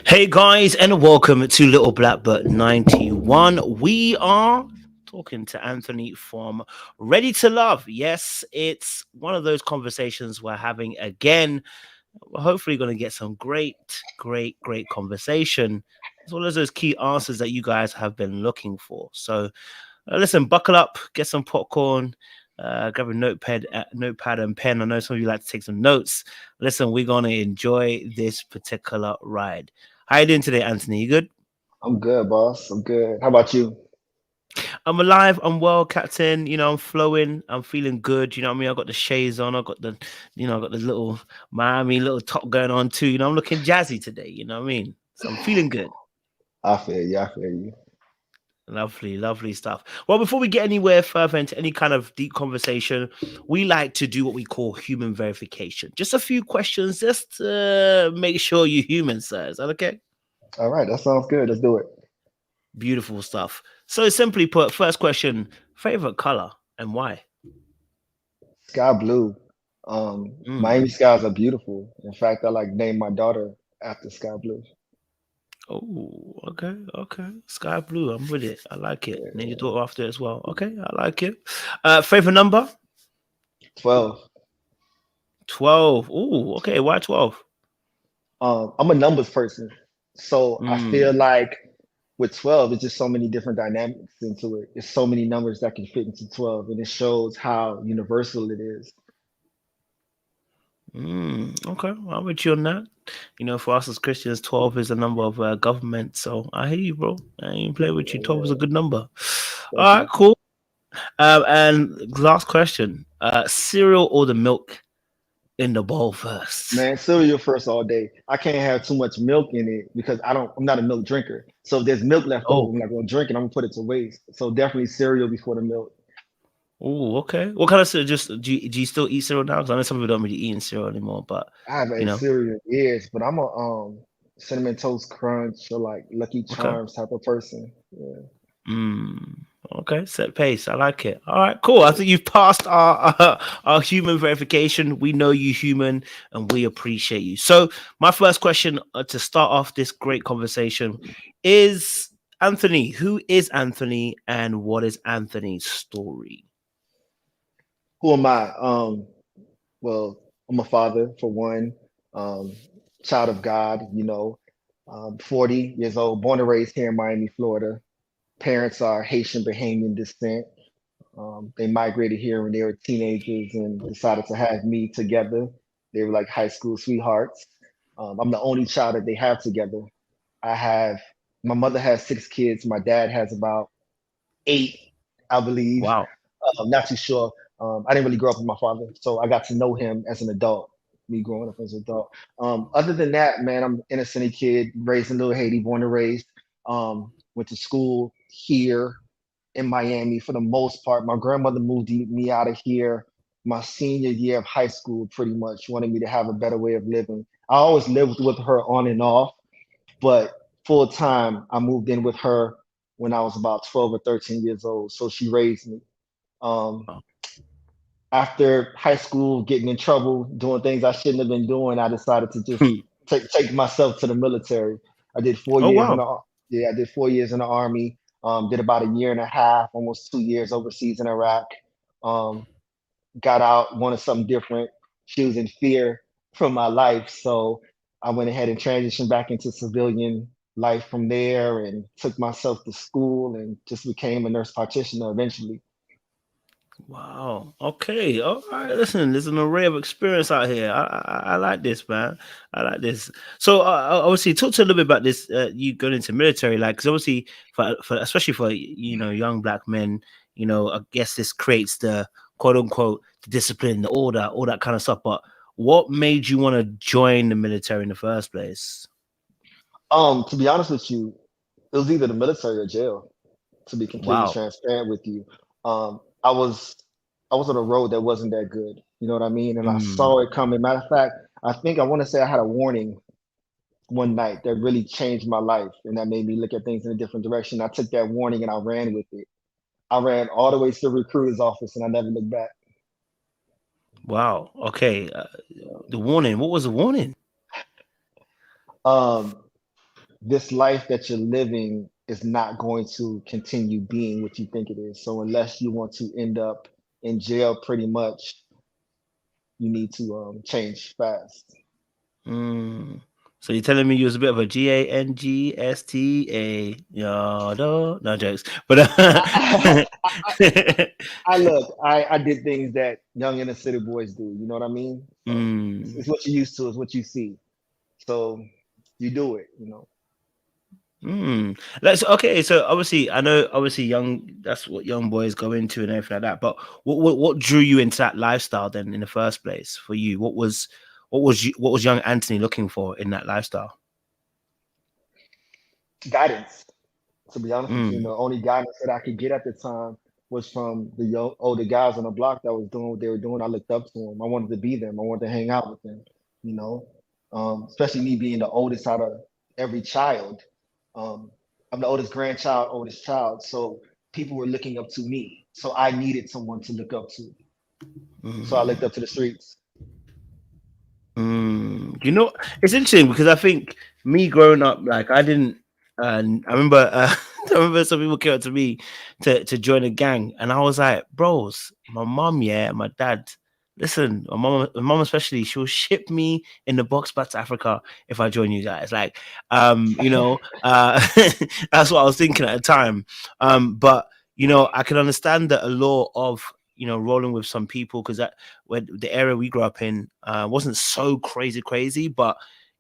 Hey guys, and welcome to Little Blackbird 91. We are talking to Anthony from Ready to Love. Yes, it's one of those conversations we're having again. We're hopefully going to get some great conversation, as well as those key answers that you guys have been looking for. So, listen, buckle up, get some popcorn, grab a notepad and pen. I know some of you like to take some notes. Listen, we're gonna enjoy this particular ride. How you doing today, Anthony? You good? I'm good, boss. I'm good. How about you? I'm alive. I'm well, Captain. I'm flowing. I'm feeling good. You know what I mean? I got the shades on. I got I got the little Miami little top going on too. I'm looking jazzy today. You know what I mean? So I'm feeling good. I feel you. I feel you. Lovely stuff. Well, before we get anywhere further into any kind of deep conversation, we like to do what we call human verification. Just a few questions, just to make sure you're human, sir. Is that okay? All right, that sounds good. Let's do it. Beautiful stuff. So, simply put, first question: favorite color and why? Sky blue. Mm. Miami skies are beautiful. In fact, I like named my daughter after sky blue. Oh, okay. Sky blue. I'm with it. I like it. Name your Yeah. daughter after it as well. Okay, I like it. Favorite number? 12. 12. Oh, okay. Why 12? I'm a numbers person, so I feel Mm. like with 12, it's just so many different dynamics into it. It's so many numbers that can fit into 12, and it shows how universal it is. Okay, I'm with you on that. For us as Christians, 12 is the number of government. So I hear you, bro. I ain't playing with you. 12 is a Yeah, good number. All thank right, you. cool. And last question: cereal or the milk in the bowl first? Man, cereal first all day. I can't have too much milk in it because I'm not a milk drinker. So if there's milk left over, Oh, I'm not gonna drink it. I'm gonna put it to waste. So definitely cereal before the milk. oh, okay. What kind of cereal? Just do you still eat cereal now? Because I know some people don't really eat cereal anymore, but I haven't you ate know, cereal in years, but I'm a cinnamon toast crunch or like Lucky okay. Charms type of person. Yeah. Mm, okay, set pace. I like it. All right, cool. I think you've passed our our human verification. We know you human, and we appreciate you. So, my first question to start off this great conversation is Anthony. Who is Anthony, and what is Anthony's story? Who am I? Well, I'm a father for one, um, child of God, 40 years old, born and raised here in Miami, Florida. Parents are Haitian Bahamian descent. They migrated here when they were teenagers and decided to have me together. They were like high school sweethearts. I'm the only child that they have together. I have, my mother has 6 kids. My dad has about 8, I believe. Wow. I'm not too sure. I didn't really grow up with my father, so I got to know him as an adult, me growing up as an adult. Other than that, man, I'm an inner city kid, raised in Little Haiti, born and raised. Went to school here in Miami for the most part. My grandmother moved me out of here my senior year of high school, pretty much wanted me to have a better way of living. I always lived with her on and off, but full time, I moved in with her when I was about 12 or 13 years old. So she raised me. Um, Wow. After high school, getting in trouble, doing things I shouldn't have been doing, I decided to just take myself to the military. I did four Oh years in wow. the yeah, I did 4 years in the army. Did about a year and a half, almost 2 years overseas in Iraq. Um, got out, wanted something different, choosing fear from my life. So I went ahead and transitioned back into civilian life from there and took myself to school and just became a nurse practitioner eventually. Wow. Okay. All right. Listen, there's an array of experience out here. I like this, man. I like this. So, obviously, talk to a little bit about this. You going into military, like, because obviously, for especially for young black men, I guess this creates the quote unquote the discipline, the order, all that kind of stuff. But what made you want to join the military in the first place? To be honest with you, it was either the military or jail, to be completely Wow. transparent with you. I was on a road that wasn't that good. You know what I mean? And I Mm. saw it coming. Matter of fact, I think I want to say I had a warning one night that really changed my life and that made me look at things in a different direction. I took that warning and I ran with it. I ran all the way to the recruiter's office and I never looked back. Wow. Okay. The warning. What was the warning? Um, this life that you're living is not going to continue being what you think it is. So unless you want to end up in jail, pretty much, you need to change fast. Mm. So you're telling me you was a bit of a GANGSTA? Yeah, no jokes. But I, I look, I did things that young inner city boys do. You know what I mean? So it's mm, what you're used to, it's what you see. So you do it. You know. Let's okay. So obviously, I know obviously young. That's what young boys go into and everything like that. But what drew you into that lifestyle then in the first place for you? What was young Anthony looking for in that lifestyle? Guidance. To be honest with you, Mm, the only guidance that I could get at the time was from the young, older guys on the block that was doing what they were doing. I looked up to them. I wanted to be them. I wanted to hang out with them. You know, especially me being the oldest out of every child. Um, I'm the oldest grandchild, oldest child. So people were looking up to me. So I needed someone to look up to. So I looked mm. up to the streets. You know, it's interesting because I think me growing up, like I didn't. I remember, I remember some people came up to me to join a gang, and I was like, "Bros, my mom, yeah, and my dad. Listen, my mom especially, she'll ship me in the box back to Africa if I join you guys. Like, you know, that's what I was thinking at the time. But you know, I can understand that a lot of rolling with some people because that when the area we grew up in wasn't so crazy, but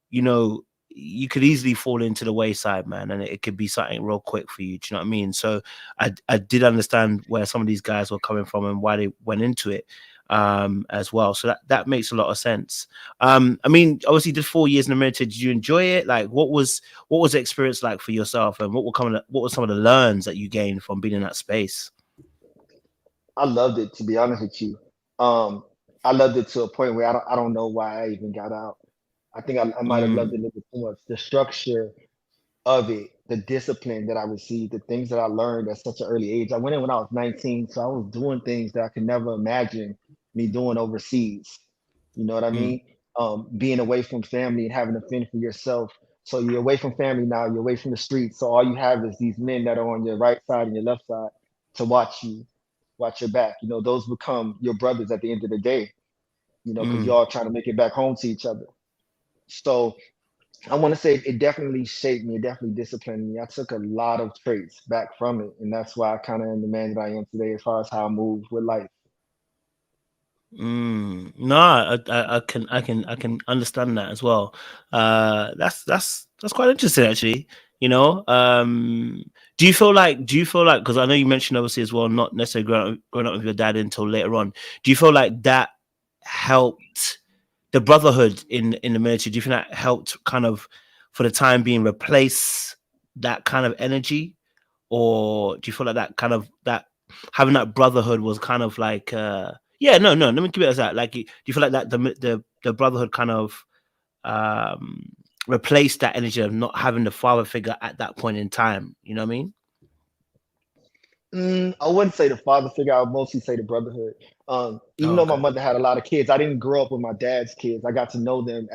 you know, you could easily fall into the wayside, man, and it could be something real quick for you. Do you know what I mean? So I did understand where some of these guys were coming from and why they went into it as well. So that makes a lot of sense. I mean, obviously, you did 4 years in the military. Did you enjoy it? Like, what was the experience like for yourself, and what were some of the learns that you gained from being in that space? I loved it, to be honest with you. Um, I loved it to a point where I don't know why I even got out. I think I might have loved Mm, it a little bit too much. The structure of it, the discipline that I received, the things that I learned at such an early age. I went in when I was 19, so I was doing things that I could never imagine me doing overseas. You know what I mm, mean? Being away from family and having to fend for yourself. So you're away from family now, you're away from the streets. So all you have is these men that are on your right side and your left side to watch you, watch your back. You know, those become your brothers at the end of the day, you know, because you're mm. all trying to make it back home to each other. So I want to say it definitely shaped me. It definitely disciplined me. I took a lot of traits back from it, and that's why I kind of am the man that I am today, as far as how I move with life. No, I can understand that as well. That's quite interesting actually. You know, do you feel like because I know you mentioned obviously as well, not necessarily growing up with your dad until later on. Do you feel like that helped the brotherhood in the military? Do you think that helped kind of for the time being replace that kind of energy, or do you feel like that kind of that having that brotherhood was kind of like yeah, no, let me keep it as that. Like do you feel like that the brotherhood kind of um replaced that energy of not having the father figure at that point in time, you know what I mean? I wouldn't say the father figure. I would mostly say the brotherhood. Even Oh, though my okay. mother had a lot of kids, I didn't grow up with my dad's kids. I got to know them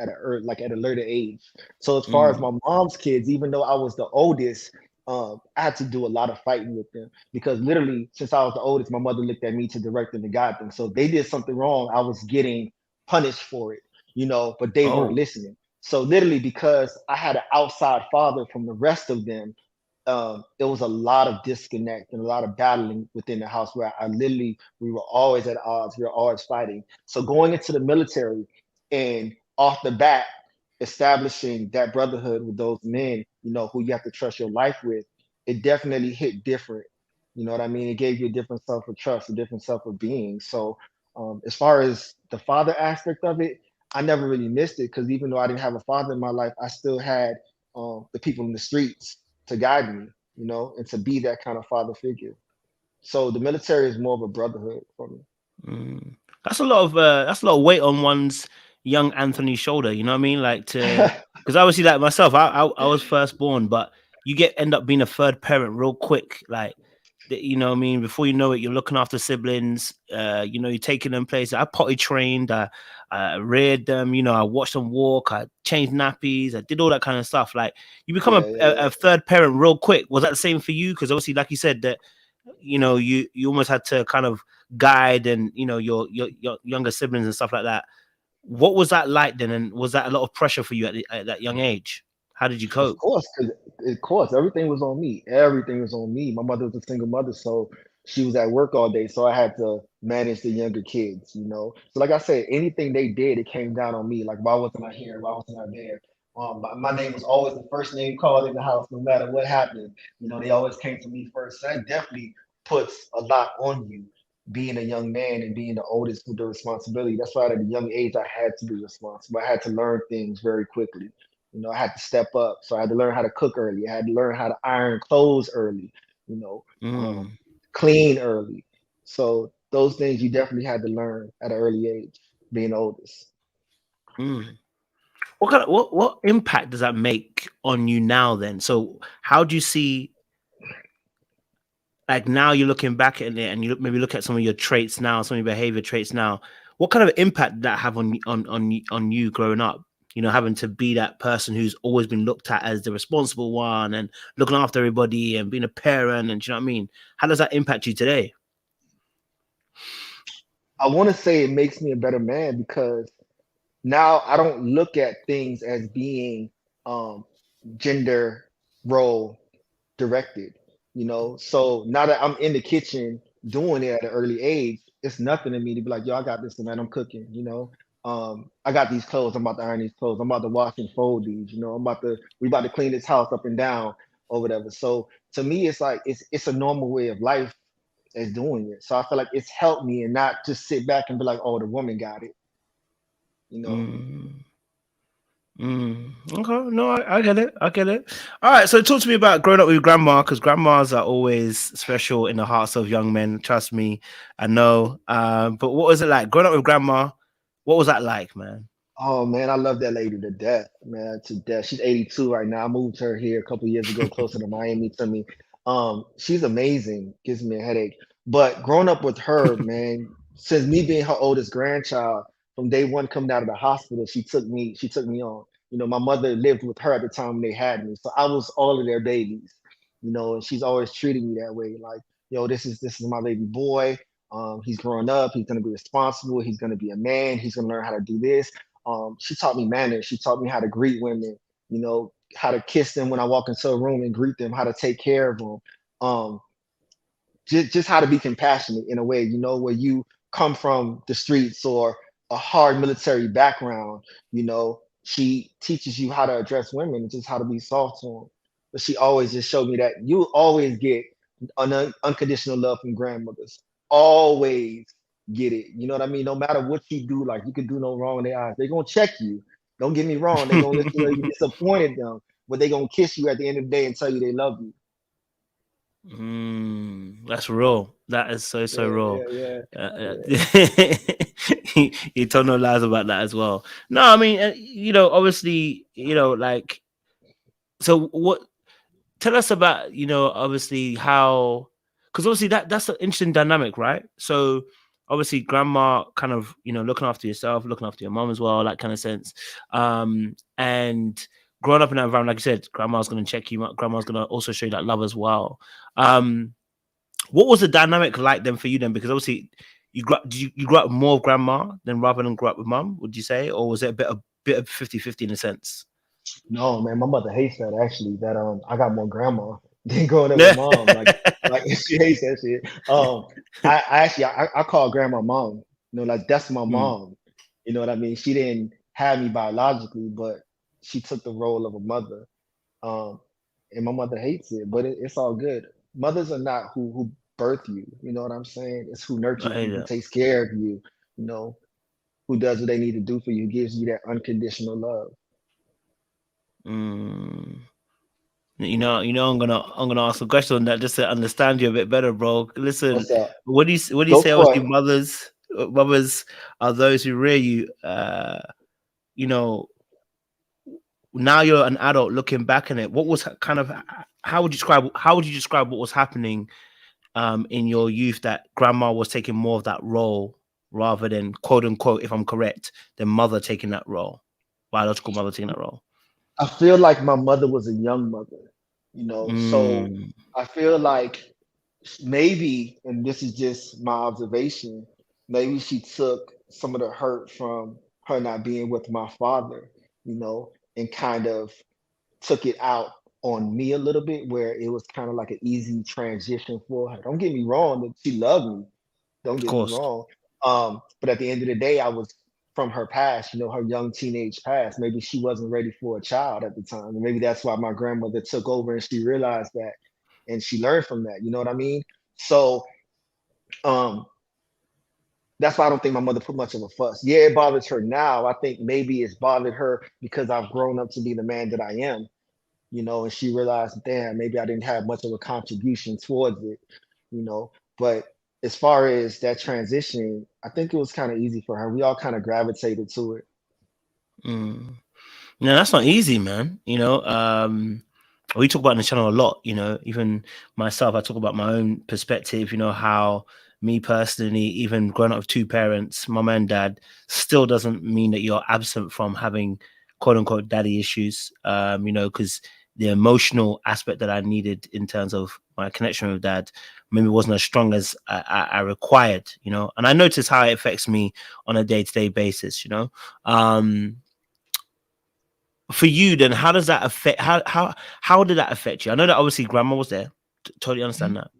like at a later age. So as far as Mm, my mom's kids, even though I was the oldest, I had to do a lot of fighting with them because literally, since I was the oldest, my mother looked at me to direct them to guide them. So they did something wrong, I was getting punished for it, you know, but they weren't oh. listening. So literally, because I had an outside father from the rest of them, there was a lot of disconnect and a lot of battling within the house where I literally we were always at odds. We were always fighting. So going into the military and off the bat, establishing that brotherhood with those men, you know, who you have to trust your life with, it definitely hit different. You know what I mean? It gave you a different self of trust, a different self of being. So as far as the father aspect of it, I never really missed it because even though I didn't have a father in my life, I still had the people in the streets to guide me, you know, and to be that kind of father figure. So the military is more of a brotherhood for me. Mm. That's a lot of weight on one's young Anthony shoulder. You know what I mean? Like to because obviously like myself, I was first born, but you end up being a third parent real quick. Like You know what I mean? Before you know it, you're looking after siblings. You know, you're taking them places. I potty trained. I reared them. You know, I watched them walk. I changed nappies. I did all that kind of stuff. Like, you become Yeah, yeah, a third parent real quick. Was that the same for you? Because obviously, like you said, that you know, you almost had to kind of guide and you know your younger siblings and stuff like that. What was that like then? And was that a lot of pressure for you at that young age? How did you of cope? course, 'cause of course, everything was on me. Everything was on me. My mother was a single mother, so she was at work all day, so I had to manage the younger kids, you know. So like I said, anything they did, it came down on me. Like why wasn't I here? Why wasn't I there? My name was always the first name called in the house, no matter what happened. You know, they always came to me first. So that definitely puts a lot on you, being a young man and being the oldest with the responsibility. That's why at a young age I had to be responsible. I had to learn things very quickly. You know, I had to step up. So I had to learn how to cook early. I had to learn how to iron clothes early, you know, um, Mm, clean early. So those things you definitely had to learn at an early age, being the oldest. mm. What impact does that make on you now then? So how do you see, like, now you're looking back at it and you maybe look at some of your traits now, some of your behavior traits now. What kind of impact did that have on you growing up? You know, having to be that person who's always been looked at as the responsible one and looking after everybody and being a parent, and do you know what I mean? How does that impact you today? I want to say it makes me a better man because now I don't look at things as being um, gender role directed, you know. So now that I'm in the kitchen doing it at an early age, it's nothing to me to be like, yo, I got this tonight. I'm cooking, you know. I got these clothes. I'm about to iron these clothes. I'm about to wash and fold these, you know. We about to clean this house up and down or whatever. So to me, it's like it's a normal way of life as doing it. So I feel like it's helped me and not just sit back and be like, oh, the woman got it, you know. Mm. Okay, no, I get it. I get it. All right, so talk to me about growing up with your grandma, because grandmas are always special in the hearts of young men. Trust me, I know. But what was it like growing up with grandma? What was that like, man? Oh man, I love that lady to death, man, to death. She's 82 right now. I moved her here a couple years ago, closer to Miami to me. She's amazing, gives me a headache. But growing up with her, man, since me being her oldest grandchild, from day one coming out of the hospital, she took me on. You know, my mother lived with her at the time when they had me. So I was all of their babies, you know, and she's always treating me that way. Like, yo, this is my baby boy. He's growing up, he's gonna be responsible, he's gonna be a man, he's gonna learn how to do this. She taught me manners. She taught me how to greet women, you know, how to kiss them when I walk into a room and greet them, how to take care of them. Um, just how to be compassionate in a way, you know, where you come from the streets or a hard military background, you know, she teaches you how to address women and just how to be soft to them. But she always just showed me that you always get unconditional love from grandmothers. Always get it. You know what I mean? No matter what you do, like you could do no wrong in their eyes. They're gonna check you. Don't get me wrong. They're gonna let you know you disappointed them, but they're gonna kiss you at the end of the day and tell you they love you. That's real. That is so Yeah, real. yeah, yeah, yeah. You told no lies about that as well. No, I mean, you know, obviously, you know, like, so what? Tell us about, you know, obviously how, because obviously that's an interesting dynamic, right? So obviously grandma kind of, you know, looking after yourself, looking after your mom as well, that kind of sense. And growing up in that environment, like you said, grandma's going to check you, grandma's going to also show you that love as well. um what was the dynamic like then for you then? Because obviously you grew up with more of grandma than rather than grew up with mom, would you say? Or was it a bit of 50-50 in a sense? No, man, my mother hates that actually. That I got more grandma than growing up with Yeah. mom. Like she hates that shit. I actually I call grandma mom. You know, like that's my Mm, mom. You know what I mean? She didn't have me biologically, but she took the role of a mother. Um, and my mother hates it, but it's all good. Mothers are not who birth you. You know what I'm saying? It's who I nurtures hate you, who it. takes care of you. You know, who does what they need to do for you, gives you that unconditional love. Mm. I'm gonna ask a question on that just to understand you a bit better, bro. Listen, What's up? what do you Go say? for Obviously, it. mothers are those who rear you. You know, now you're an adult looking back on it. What was kind of how would you describe what was happening in your youth that grandma was taking more of that role rather than, quote unquote, if I'm correct, the mother taking that role, biological mother taking that role? I feel like my mother was a young mother, so Mm, I feel like maybe, and this is just my observation, maybe she took some of the hurt from her not being with my father, and kind of took it out on me a little bit, where it was kind of like an easy transition for her. Don't get me wrong, that she loved me. Don't of get me course, wrong. But at the end of the day, I was from her past, her young teenage past. Maybe she wasn't ready for a child at the time. And maybe that's why my grandmother took over and she realized that and she learned from that. You know what I mean? So um that's why I don't think my mother put much of a fuss. Yeah, it bothers her now. I think maybe it's bothered her because I've grown up to be the man that I am, and she realized, damn, maybe I didn't have much of a contribution towards it, you know. But as far as that transition, I think it was kind of easy for her. We all kind of gravitated to it. mm. No, that's not easy, man. We talk about in the channel a lot. Even myself, I talk about my own perspective. How me personally, even growing up with two parents, mom and dad, still doesn't mean that you're absent from having quote unquote daddy issues. Because the emotional aspect that I needed in terms of my connection with dad maybe wasn't as strong as I required. And I notice how it affects me on a day-to-day basis. For you, then, how does that affect, how did that affect you? I know that obviously grandma was there, totally understand that,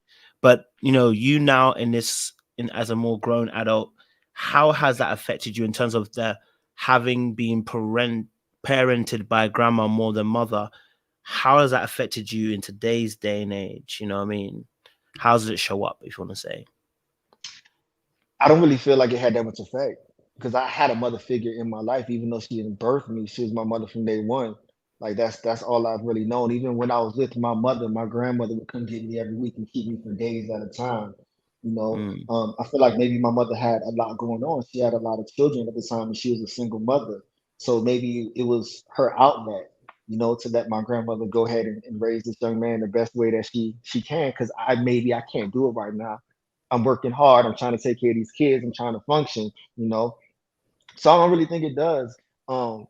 but you now in this, in as a more grown adult, how has that affected you in terms of the having been parented by grandma more than mother? How has that affected you in today's day and age? What I mean, how does it show up, if you want to say? I don't really feel like it had that much effect because I had a mother figure in my life, even though she didn't birth me. She was my mother from day one. Like that's all I've really known. Even when I was with my mother, my grandmother would come get me every week and keep me for days at a time. Mm, I feel like maybe my mother had a lot going on. She had a lot of children at the time, and she was a single mother. So maybe it was her outlet, to let my grandmother go ahead and raise this young man the best way that she can. Because I can't do it right now. I'm working hard. I'm trying to take care of these kids. I'm trying to function, you know. So I don't really think it does. Um,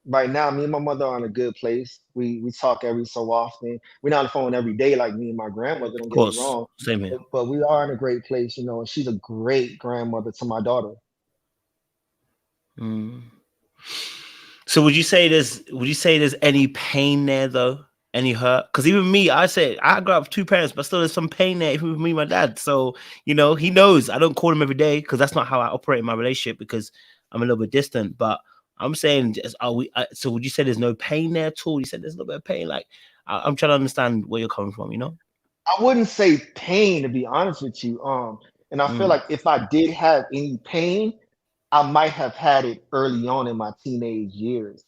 right now, me and my mother are in a good place. We talk every so often. We're not on the phone every day like me and my grandmother. Don't of get me course, wrong, same here. but we are in a great place, And she's a great grandmother to my daughter. Mm. So would you say there's any pain there though? Any hurt? Because even me, I say I grew up with two parents, but still there's some pain there, even with me and my dad. So, he knows I don't call him every day because that's not how I operate in my relationship because I'm a little bit distant. But I'm saying, so would you say there's no pain there at all? You said there's a little bit of pain. Like I'm trying to understand where you're coming from. I wouldn't say pain, to be honest with you. And I feel Mm, like if I did have any pain, I might have had it early on in my teenage years.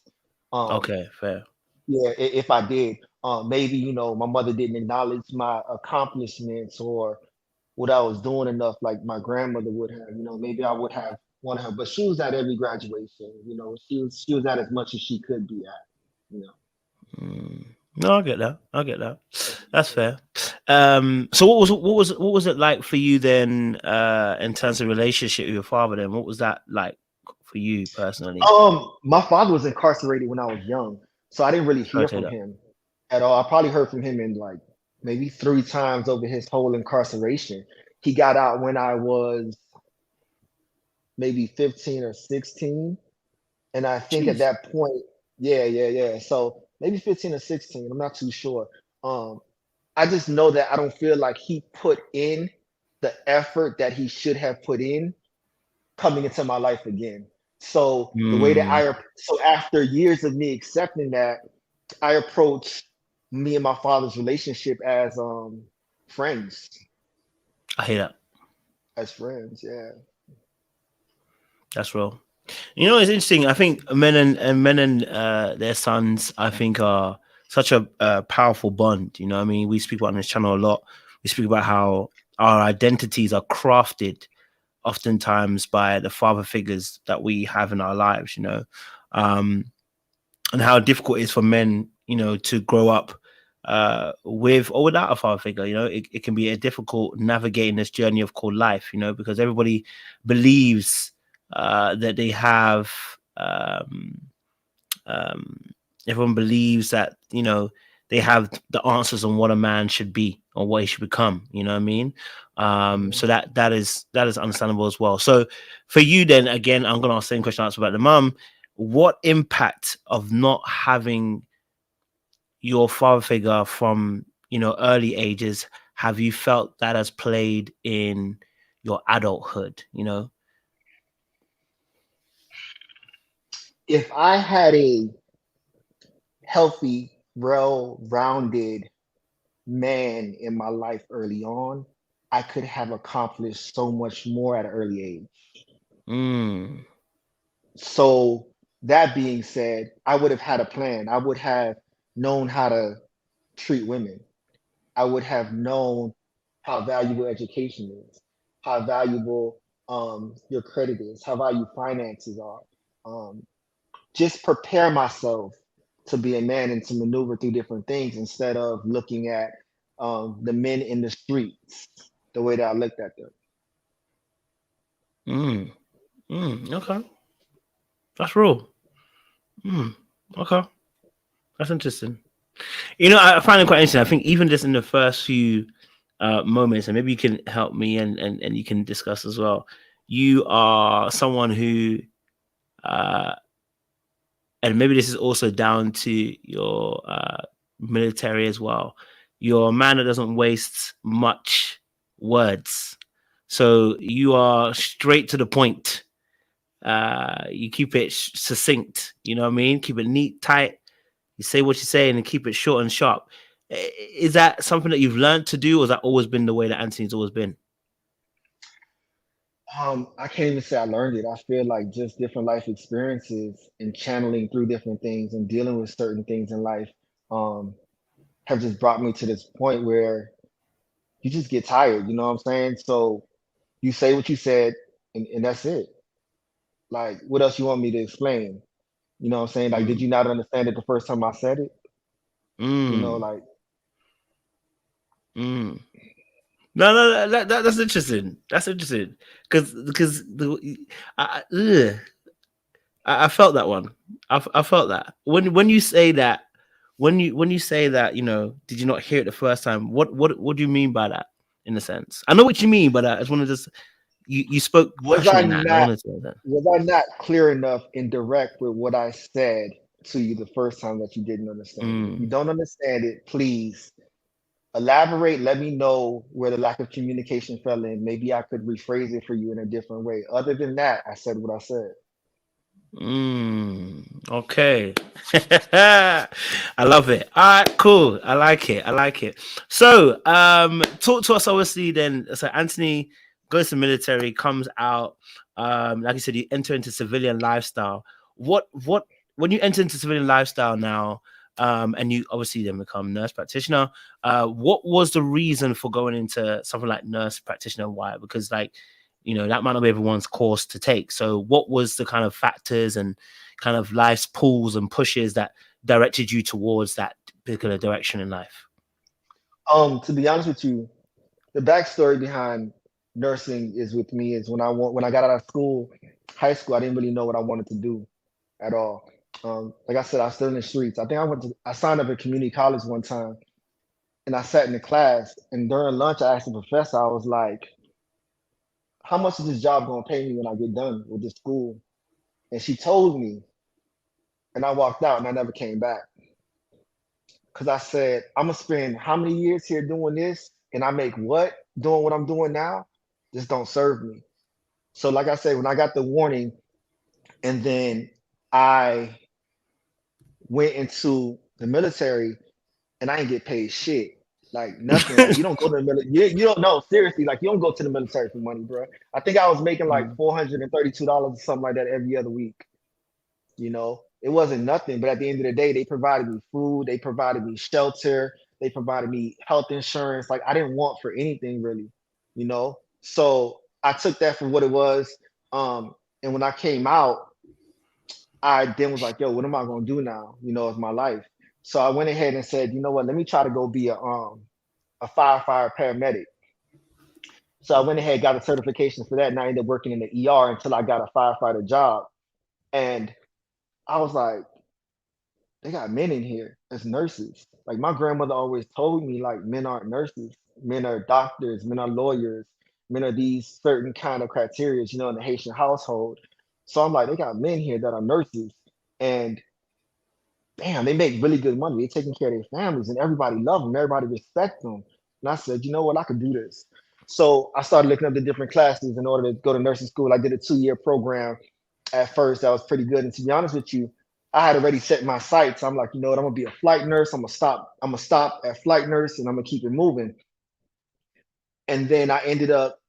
Um, okay, fair. Yeah, if I did, maybe my mother didn't acknowledge my accomplishments or what I was doing enough, like my grandmother would have. Maybe I would have wanted her, but she was at every graduation. She was at as much as she could be at. You know. Mm. No, I get that. I get that. That's fair. So what was it like for you then, in terms of relationship with your father? Then what was that like for you personally? My father was incarcerated when I was young, so I didn't really Sorry hear to hear from that. him at all. I probably heard from him in like maybe three times over his whole incarceration. He got out when I was maybe 15 or 16. And I think at Jeez. that point, yeah, yeah, yeah. So maybe 15 or 16, I'm not too sure. Um, I just know that I don't feel like he put in the effort that he should have put in coming into my life again. So the way that Mm, so after years of me accepting that, I approach me and my father's relationship as friends, I hear that. yeah. That's real. It's interesting. I think men and their sons, I think, are such a powerful bond. I mean, we speak about on this channel a lot. We speak about how our identities are crafted oftentimes by the father figures that we have in our lives, um, and how difficult it is for men, to grow up with or without a father figure. You know, it can be a difficult navigating this journey of called life, you know, because everybody believes that they have um, everyone believes that, you know, they have the answers on what a man should be or what he should become. You know what I mean? Mhm. So that is understandable as well. So for you, then again, I'm going to ask the same question I asked about the mum. What impact of not having your father figure from, you know, early ages have you felt that has played in your adulthood? You know? If I had a healthy, well-rounded man in my life early on, I could have accomplished so much more at an early age. Mm, So that being said, I would have had a plan. I would have known how to treat women. I would have known how valuable education is, how valuable your credit is, how valuable finances are. Um, just prepare myself to be a man and to maneuver through different things instead of looking at the men in the streets the way that I looked at them. mm, okay. That's real. Mm, okay. That's interesting. You know, I find it quite interesting. I think even just in the first few moments, and maybe you can help me and you can discuss as well. You are someone who, uh, and maybe this is also down to your military as well. You're a man that doesn't waste much words. So you are straight to the point. You keep it succinct. You know what I mean? Keep it neat, tight. You say what you say and keep it short and sharp. Is that something that you've learned to do, or has that always been the way that Anthony's always been? I can't even say I learned it. I feel like just different life experiences and channeling through different things and dealing with certain things in life um, have just brought me to this point where you just get tired. You know what I'm saying? So you say what you said, and that's it. Like, what else you want me to explain? You know what I'm saying? Like, did Mm. you not understand it the first time I said it? You know, Mm. like, Mm. No, no, that's interesting. That's interesting because I felt that one. I felt that when you say that when you say that, you know, did you not hear it the first time? What do you mean by that? In a sense, I know what you mean, but I just want to just you spoke was passionate I in that, and I not wanted to say that. was I not clear enough and direct with what I said to you the first time that you didn't understand it? If you Mm. don't understand it, please elaborate. Let me know where the lack of communication fell in. Maybe I could rephrase it for you in a different way. Other than that, I said what I said. Okay. I love it. All right, cool. I like it. I like it. So, talk to us obviously then. So Anthony goes to military, comes out, like you said, you enter into civilian lifestyle. What when you enter into civilian lifestyle now, and you obviously then become nurse practitioner, what was the reason for going into something like nurse practitioner? Why? Because like, you know, that might not be everyone's course to take. So what was the kind of factors and kind of life's pulls and pushes that directed you towards that particular direction in life? To be honest with you, the backstory behind nursing is with me is when I got out of school, high school, I didn't really know what I wanted to do at all. Like I said, I was still in the streets. I signed up at community college one time and I sat in the class and during lunch I asked the professor, I was like, how much is this job gonna pay me when I get done with this school? And she told me, and I walked out and I never came back. Cause I said, I'm gonna spend how many years here doing this and I make what doing what I'm doing now? This don't serve me. So like I said, when I got the warning and then I went into the military and I didn't get paid shit. Like nothing. Like you don't go to the military. You don't know seriously. Like you don't go to the military for money, bro. I think I was making like Mm, $432 or something like that every other week. You know, it wasn't nothing, but at the end of the day, they provided me food, they provided me shelter, they provided me health insurance. Like I didn't want for anything really, you know. So I took that for what it was. And when I came out, I then was like, yo, what am I gonna do now? You know, it's my life. So I went ahead and said, you know what, let me try to go be a firefighter paramedic. So I went ahead, got a certification for that, and I ended up working in the ER until I got a firefighter job. And I was like, they got men in here as nurses. Like my grandmother always told me, like men aren't nurses, men are doctors, men are lawyers, men are these certain kind of criteria, in the Haitian household. So I'm like, they got men here that are nurses, and damn, they make really good money. They're taking care of their families, and everybody love them, everybody respect them. And I said, you know what, I could do this. So I started looking up the different classes in order to go to nursing school. I did a 2-year program at first that was pretty good. And to be honest with you, I had already set my sights. I'm like, you know what, I'm gonna be a flight nurse. I'm gonna stop at flight nurse and I'm gonna keep it moving. And then I ended up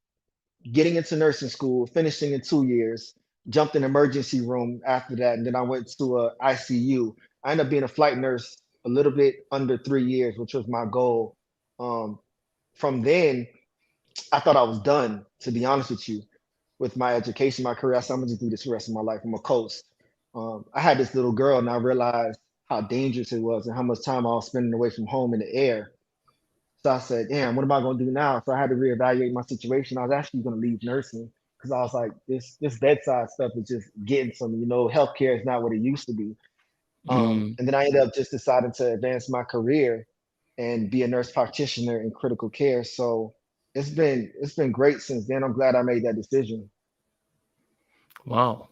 getting into nursing school, finishing in 2 years, jumped in emergency room after that, and then I went to a ICU. I ended up being a flight nurse a little bit under 3 years, which was my goal. Um, from then, I thought I was done, to be honest with you, with my education, my career. I said, I'm gonna just do this the rest of my life. I'm a coast. I had this little girl, and I realized how dangerous it was and how much time I was spending away from home in the air. So I said, damn, what am I gonna do now? So I had to reevaluate my situation. I was actually gonna leave nursing because I was like, this bedside stuff is just getting to me. Healthcare is not what it used to be. Mm. And then I ended up just deciding to advance my career and be a nurse practitioner in critical care. So it's been great since then. I'm glad I made that decision. Wow.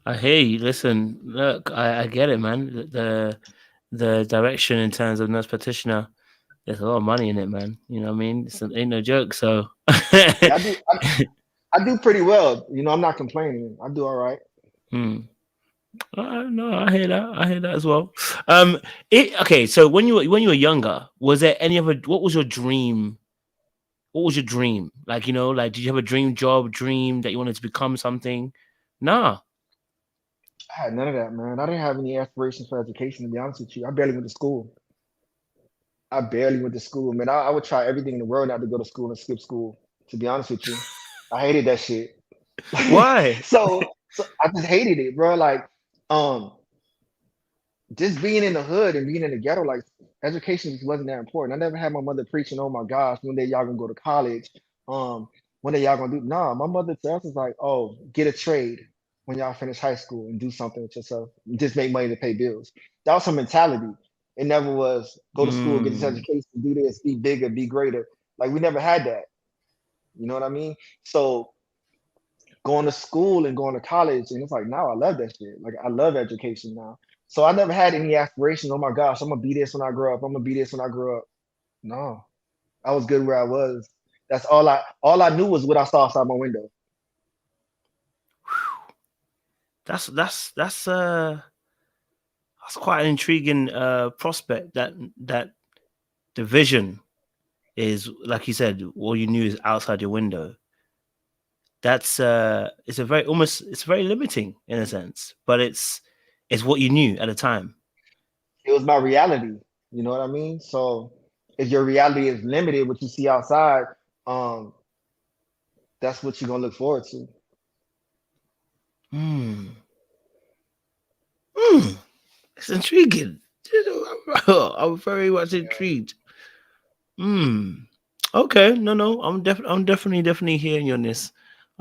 I hear you. Listen, look, I get it, man. The direction in terms of nurse practitioner, there's a lot of money in it, man. You know what I mean? Ain't no joke. So, Yeah, I do pretty well. I'm not complaining. I do all right. hmm. No, I hear that. I hear that as well. Okay. So when you were younger, was there any other? What was your dream? What was your dream? Like like did you have a dream job, dream that you wanted to become something? Nah. I had none of that, man. I didn't have any aspirations for education, to be honest with you. I barely went to school. I barely went to school, man. I would try everything in the world not to go to school and skip school, to be honest with you. I hated that shit. Why? So I just hated it, bro. Like, um, just being in the hood and being in the ghetto, like education just wasn't that important. I never had my mother preaching, oh my gosh, one day y'all gonna go to college. Um, one day y'all gonna do nah, my mother to us was like, oh, get a trade when y'all finish high school and do something with yourself. Just make money to pay bills. That was her mentality. It never was go to school, get this Mm, education, do this, be bigger, be greater. Like we never had that. You know what I mean? So going to school and going to college. And it's like, now I love that shit. Like I love education now. So I never had any aspirations. Oh my gosh, I'm gonna be this when I grow up. I'm gonna be this when I grow up. No, I was good where I was. That's all I knew was what I saw outside my window. that's quite an intriguing prospect. That the vision is like you said, all you knew is outside your window. That's it's a very almost it's very limiting in a sense, but it's what you knew at the time. It was my reality. You know what I mean? So if your reality is limited, what you see outside, um, that's what you're gonna look forward to. Hmm. Hmm. It's intriguing. I'm very much intrigued. Hmm. Okay. No. No. I'm definitely hearing you on this.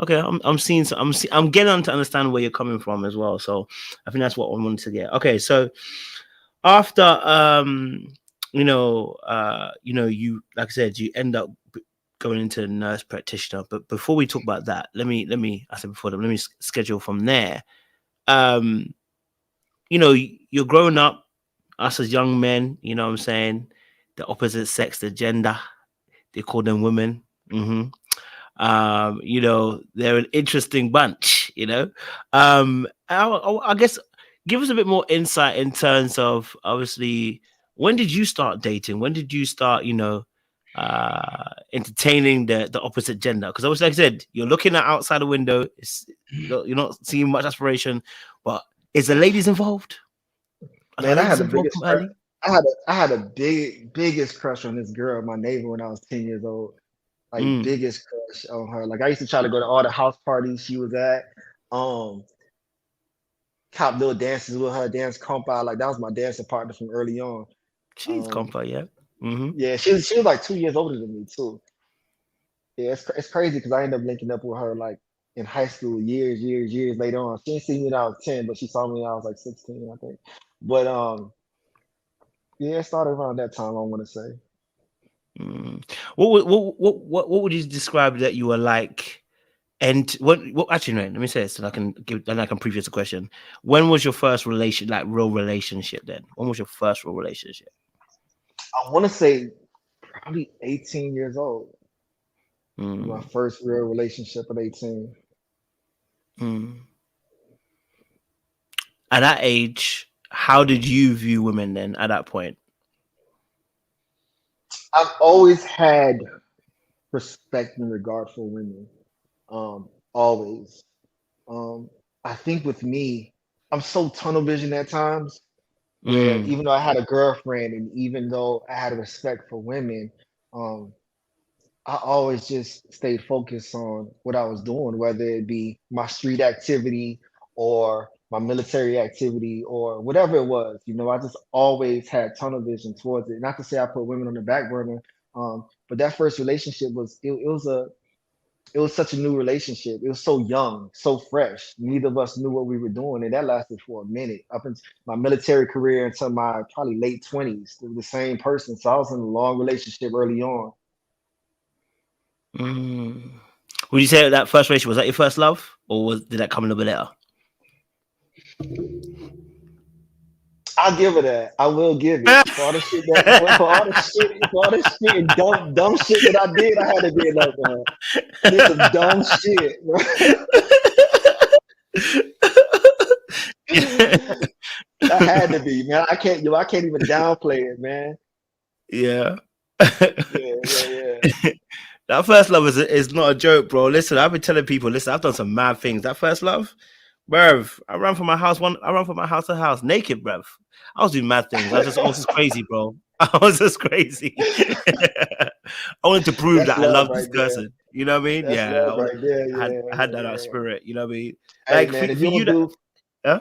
Okay. I'm seeing. I'm getting on to understand where you're coming from as well. So I think that's what I wanted to get. Okay. So after you like I said, you end up going into nurse practitioner. But before we talk about that, let me I said before that, let me schedule from there. Um, you're growing up, us as young men, you know what I'm saying? The opposite sex, the gender, they call them women. They're an interesting bunch, I guess give us a bit more insight in terms of obviously when did you start dating? When did you start, entertaining the opposite gender? Because obviously, like I said, you're looking at outside the window, you're not seeing much aspiration, but is the ladies involved? Are the Man, I had ladies the involved biggest from crush. early? I had a biggest crush on this girl, my neighbor, when I was 10 years old. Like Mm, biggest crush on her. Like I used to try to go to all the house parties she was at. Um, cop little dances with her, dance comp out. Like that was my dancing partner from early on. She's Um, compa, yeah. Mm-hmm. yeah, she was like 2 years older than me too. Yeah, it's crazy because I ended up linking up with her like in high school years later on. She didn't see me when I was 10, but she saw me when I was like 16, I think. But yeah, it started around that time, I want to say. Mm. What would you describe that you were like? And what actually no, let me say this and I can previous the question. When was your first real relationship then? When was your first real relationship? I want to say probably 18 years old. My Mm, first real relationship at 18. mm. At that age, how did you view women then at that point? I've always had respect and regard for women. Always. Um, I think with me, I'm so tunnel vision at times where Mm, even though I had a girlfriend and even though I had a respect for women, um, I always just stayed focused on what I was doing, whether it be my street activity or my military activity or whatever it was. I just always had tunnel vision towards it. Not to say I put women on the back burner, but that first relationship it was such a new relationship. It was so young, so fresh. Neither of us knew what we were doing, and that lasted for a minute. Up into my military career until my probably late 20s. They were the same person. So I was in a long relationship early on. mm. Would you say that first relationship was that your first love, or did that come a little bit later? I'll give it that. I will give it for all the shit that for all the shit and dumb shit that I did. I had to be in love with her. I did some dumb shit. I had to be, man. I can't even downplay it, man. Yeah. Yeah, yeah, yeah. That first love is not a joke, bro. Listen, I've been telling people, listen, I've done some mad things. That first love, bruv, I ran from my house to house naked, bruv. I was doing mad things. I was just crazy, bro. I was just crazy. I wanted to prove That's that I love love this right there. person. You know what I mean? That's Yeah. love right there. Yeah, I had yeah, that yeah. spirit, you know what I mean? Hey Like man, for you that huh?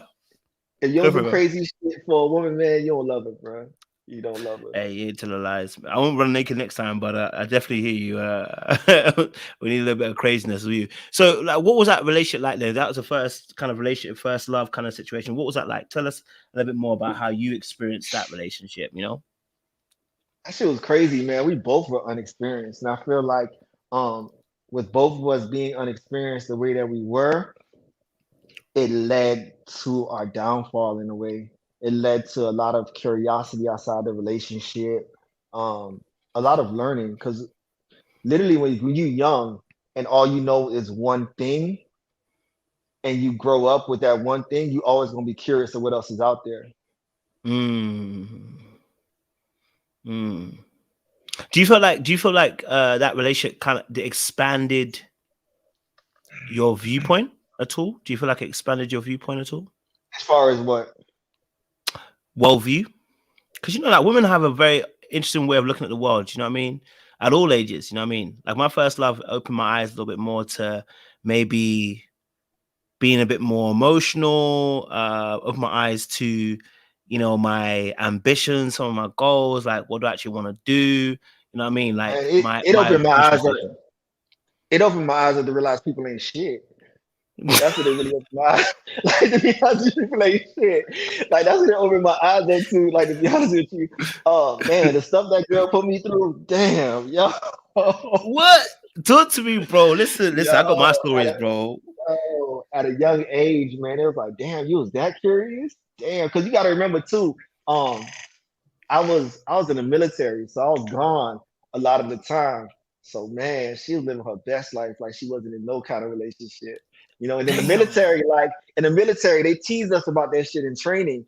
if you Go don't for do it, man. crazy shit for a woman, man, you don't love her, bro. You don't love her. Hey, you ain't telling lies. I won't run naked next time, but I definitely hear you. We need a little bit of craziness with you. So, like, what was that relationship like then? That was the first kind of relationship, first love kind of situation. What was that like? Tell us a little bit more about how you experienced that relationship, you know? That shit was crazy, man. We both were unexperienced, and I feel like um, with both of us being unexperienced the way that we were, it led to our downfall in a way. It led to a lot of curiosity outside the relationship, um, a lot of learning. Because literally, when you're young and all you know is one thing, and you grow up with that one thing, you always gonna be curious of what else is out there. Mm. Mm. Do you feel like that relationship kind of expanded your viewpoint at all? Do you feel like it expanded your viewpoint at all? As far as what? Worldview? Because you know, like women have a very interesting way of looking at the world. You know what I mean? At all ages. You know what I mean? Like my first love opened my eyes a little bit more to maybe being a bit more emotional. Opened my eyes to my ambitions, some of my goals, like what do I actually want to do. You know what I mean? Like Man, my it my opened my approach eyes was up. different. It opened my eyes up to realize people ain't shit. That's what it really opened my eyes. Like to be honest with you, people ain't shit. Like that's what it opened my eyes up to. Like to be honest with you. Oh man, the stuff that girl put me through, damn, yo. What? Talk to me, bro. Listen. I got my Yo, stories, bro. at a young age, man, it was like, damn, you was that curious? Damn, because you gotta remember too, um, I was in the military, so I was gone a lot of the time. So man, she was living her best life, like she wasn't in no kind of relationship. And in the Damn. military, they tease us about that shit in training.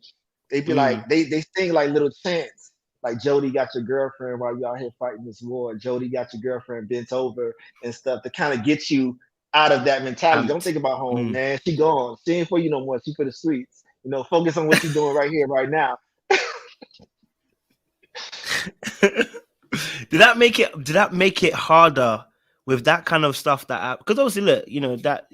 They be like, Mm. they sing like little chants, like Jody got your girlfriend while you out here fighting this war. Jody got your girlfriend bent over and stuff to kind of get you out of that mentality. Don't Amped. think about home, Mm. man. She gone. She ain't for you no more. She for the streets. Focus on what you're doing right here, right now. Did that make it harder with that kind of stuff that because obviously look, that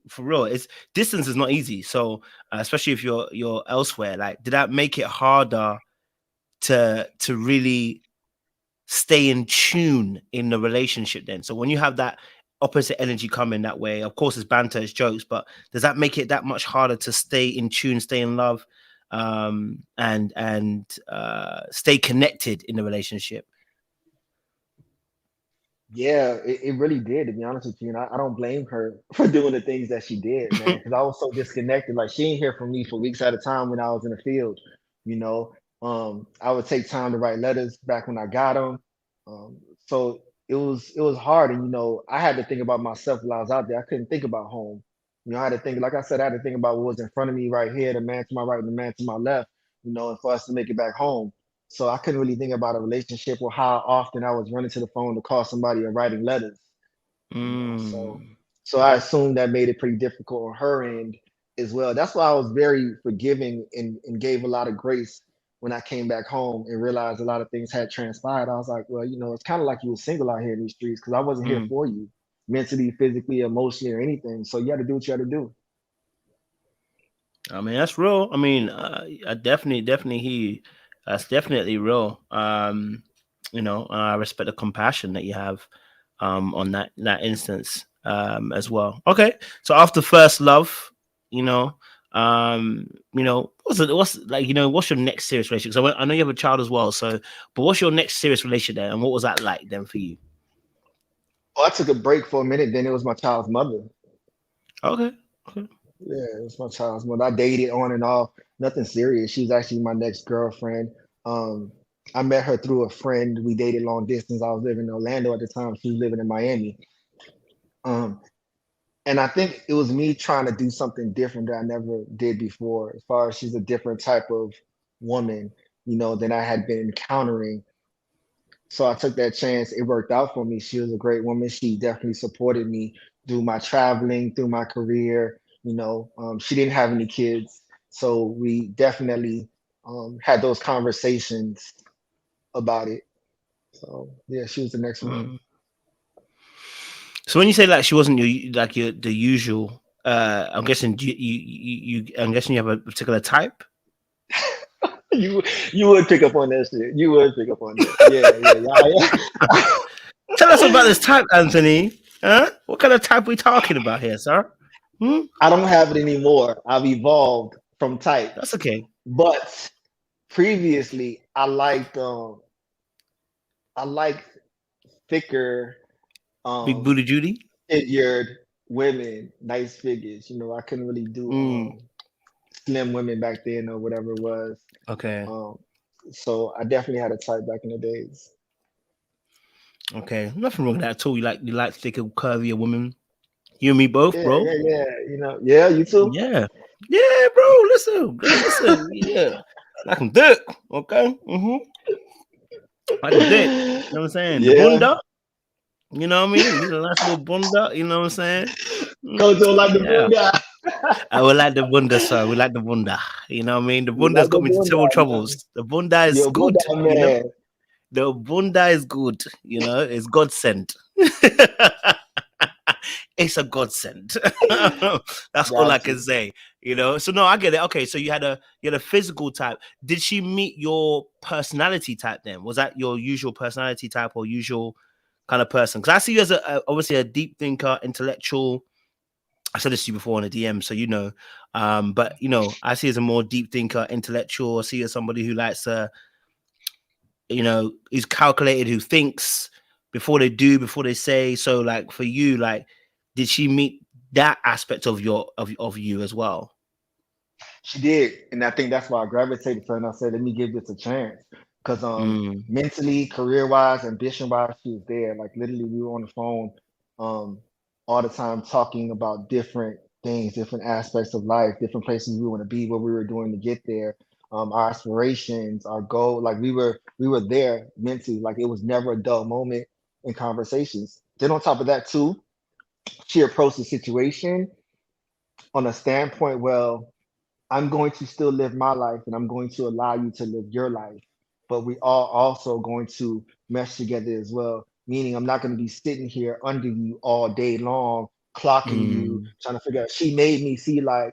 for real, it's distance is not easy. So especially if you're elsewhere, like did that make it harder to really stay in tune in the relationship then? So when you have that opposite energy coming that way, of course it's banter, it's jokes, but does that make it that much harder to stay in tune, stay in love, and stay connected in the relationship? Yeah, it really did, to be honest with you. And I don't blame her for doing the things that she did, man, because I was so disconnected. Like she didn't hear from me for weeks at a time when I was in the field, you know. I would take time to write letters back when I got them. Um, so it was hard, and I had to think about myself while I was out there. I couldn't think about home. I had to think, like I said, I had to think about what was in front of me right here, the man to my right and the man to my left, and for us to make it back home. So I couldn't really think about a relationship or how often I was running to the phone to call somebody or writing letters. you know. So Mm, so I assumed that made it pretty difficult on her end as well. That's why I was very forgiving and gave a lot of grace when I came back home and realized a lot of things had transpired. I was like, well, it's kind of like you were single out here in these streets because I wasn't here mm. for you mentally, physically, emotionally, or anything. So you had to do what you had to do. I mean, that's real. I mean, I definitely hear you. That's definitely real. I respect the compassion that you have on that instance as well. Okay, so after first love, you know, what's like, what's your next serious relationship? So I know you have a child as well. So, but what's your next serious relationship there, and what was that like then for you? Oh, I took a break for a minute. Then it was my child's mother. Okay, okay. Yeah, it was my child's mother. I dated on and off, nothing serious. She was actually my next girlfriend. Um, I met her through a friend. We dated long distance. I was living in Orlando at the time. She was living in Miami. Um, and I think it was me trying to do something different that I never did before. As far as she's a different type of woman, than I had been encountering. So I took that chance. It worked out for me. She was a great woman. She definitely supported me through my traveling, through my career. She didn't have any kids, so we definitely had those conversations about it. So yeah, she was the next one. Mm. So when you say like she wasn't your the usual, I'm guessing I'm guessing you have a particular type. You you would pick up on that shit. You would pick up on that. Yeah, yeah, Tell us about yeah. this type, Anthony. Huh? What kind of type we talking about here, sir? Hmm? I don't have it anymore. I've evolved from That's types, okay. but previously I liked thicker, Big um, booty Judy. figured women, nice figures. I couldn't really do Mm, slim women back then or whatever it was. okay. Um, so I definitely had a type back in the days. Okay. Nothing wrong with that at all. You like thicker, curvier women. You and me both, Yeah, bro. yeah, yeah. Yeah, you too. Yeah. Yeah, bro. Listen. Yeah. Like them dick. Okay. Like them dick. You know what I'm saying? The Yeah. bunda. You know what I mean? Need a nice little bunda. You know what I'm saying? Coach don't like the Yeah. bunda. I would like the bunda, sir. We like the bunda. You know what I mean? The You bunda's like the got me to bunda, several man. troubles. The bunda is You're a bunda good. man. The bunda is good. It's God sent. It's a godsend. That's all I Got can you. say. So no, I get it. Okay, so you had a physical type. Did she meet your personality type then? Was that your usual personality type or usual kind of person? Because I see you as obviously a deep thinker, intellectual. I said this to you before on the DM, so but I see you as a more deep thinker, intellectual. I see you as somebody who likes who's calculated, who thinks before they do, before they say. So, like for you, like, did she meet that aspect of of you as well? She did, and I think that's why I gravitated to her. And I said, let me give this a chance, because Mm, mentally, career wise, ambition wise, she was there. Like literally, we were on the phone um, all the time talking about different things, different aspects of life, different places we want to be, what we were doing to get there, our aspirations, our goal. Like we were there mentally. Like it was never a dull moment in conversations. Then on top of that, too, she approached the situation on a standpoint, well, I'm going to still live my life and I'm going to allow you to live your life. But we are also going to mesh together as well. meaning I'm not going to be sitting here under you all day long, clocking you, Mm. trying to figure out. She made me see like,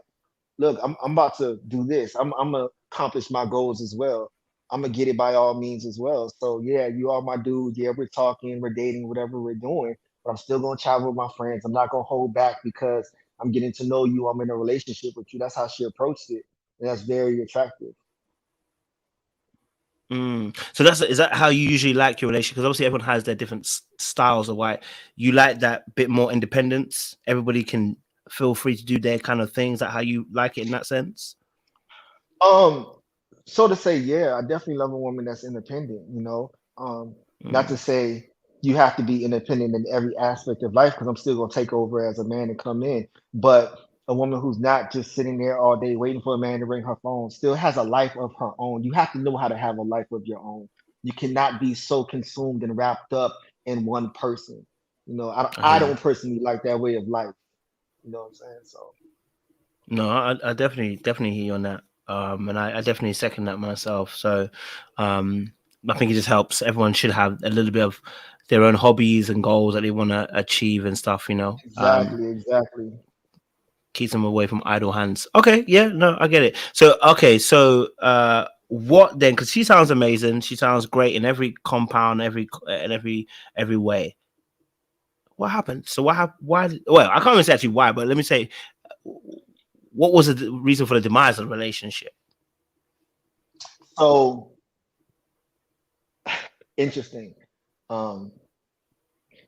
look, I'm about to do this. I'm gonna accomplish my goals as well. I'm gonna get it by all means as well. So yeah, you are my dude. Yeah, we're talking, we're dating, whatever we're doing. But I'm still gonna travel with my friends. I'm not gonna hold back because I'm getting to know you. I'm in a relationship with you. That's how she approached it, and that's very attractive. So is that how you usually like your relationship? Because obviously everyone has their different styles of why you like that bit more independence. Everybody can feel free to do their kind of things. That how you like it in that sense. Um, so to say, yeah, I definitely love a woman that's independent, not to Mm. say you have to be independent in every aspect of life because I'm still gonna take over as a man and come in, but a woman who's not just sitting there all day waiting for a man to ring her phone still has a life of her own. You have to know how to have a life of your own. You cannot be so consumed and wrapped up in one person. I I hear you. don't personally like that way of life. You know what I'm saying? So No, I definitely hear you on that. And I definitely second that myself. So, um, I think it just helps. Everyone should have a little bit of their own hobbies and goals that they want to achieve and stuff. exactly, exactly. Keeps them away from idle hands. Okay, yeah, no, I get it. So, okay, so what then? Because she sounds amazing. She sounds great in every compound, every way. What happened? So what happened? Why? Well, I can't even say actually why, but let me say, what was the reason for the demise of the relationship? So interesting. Um,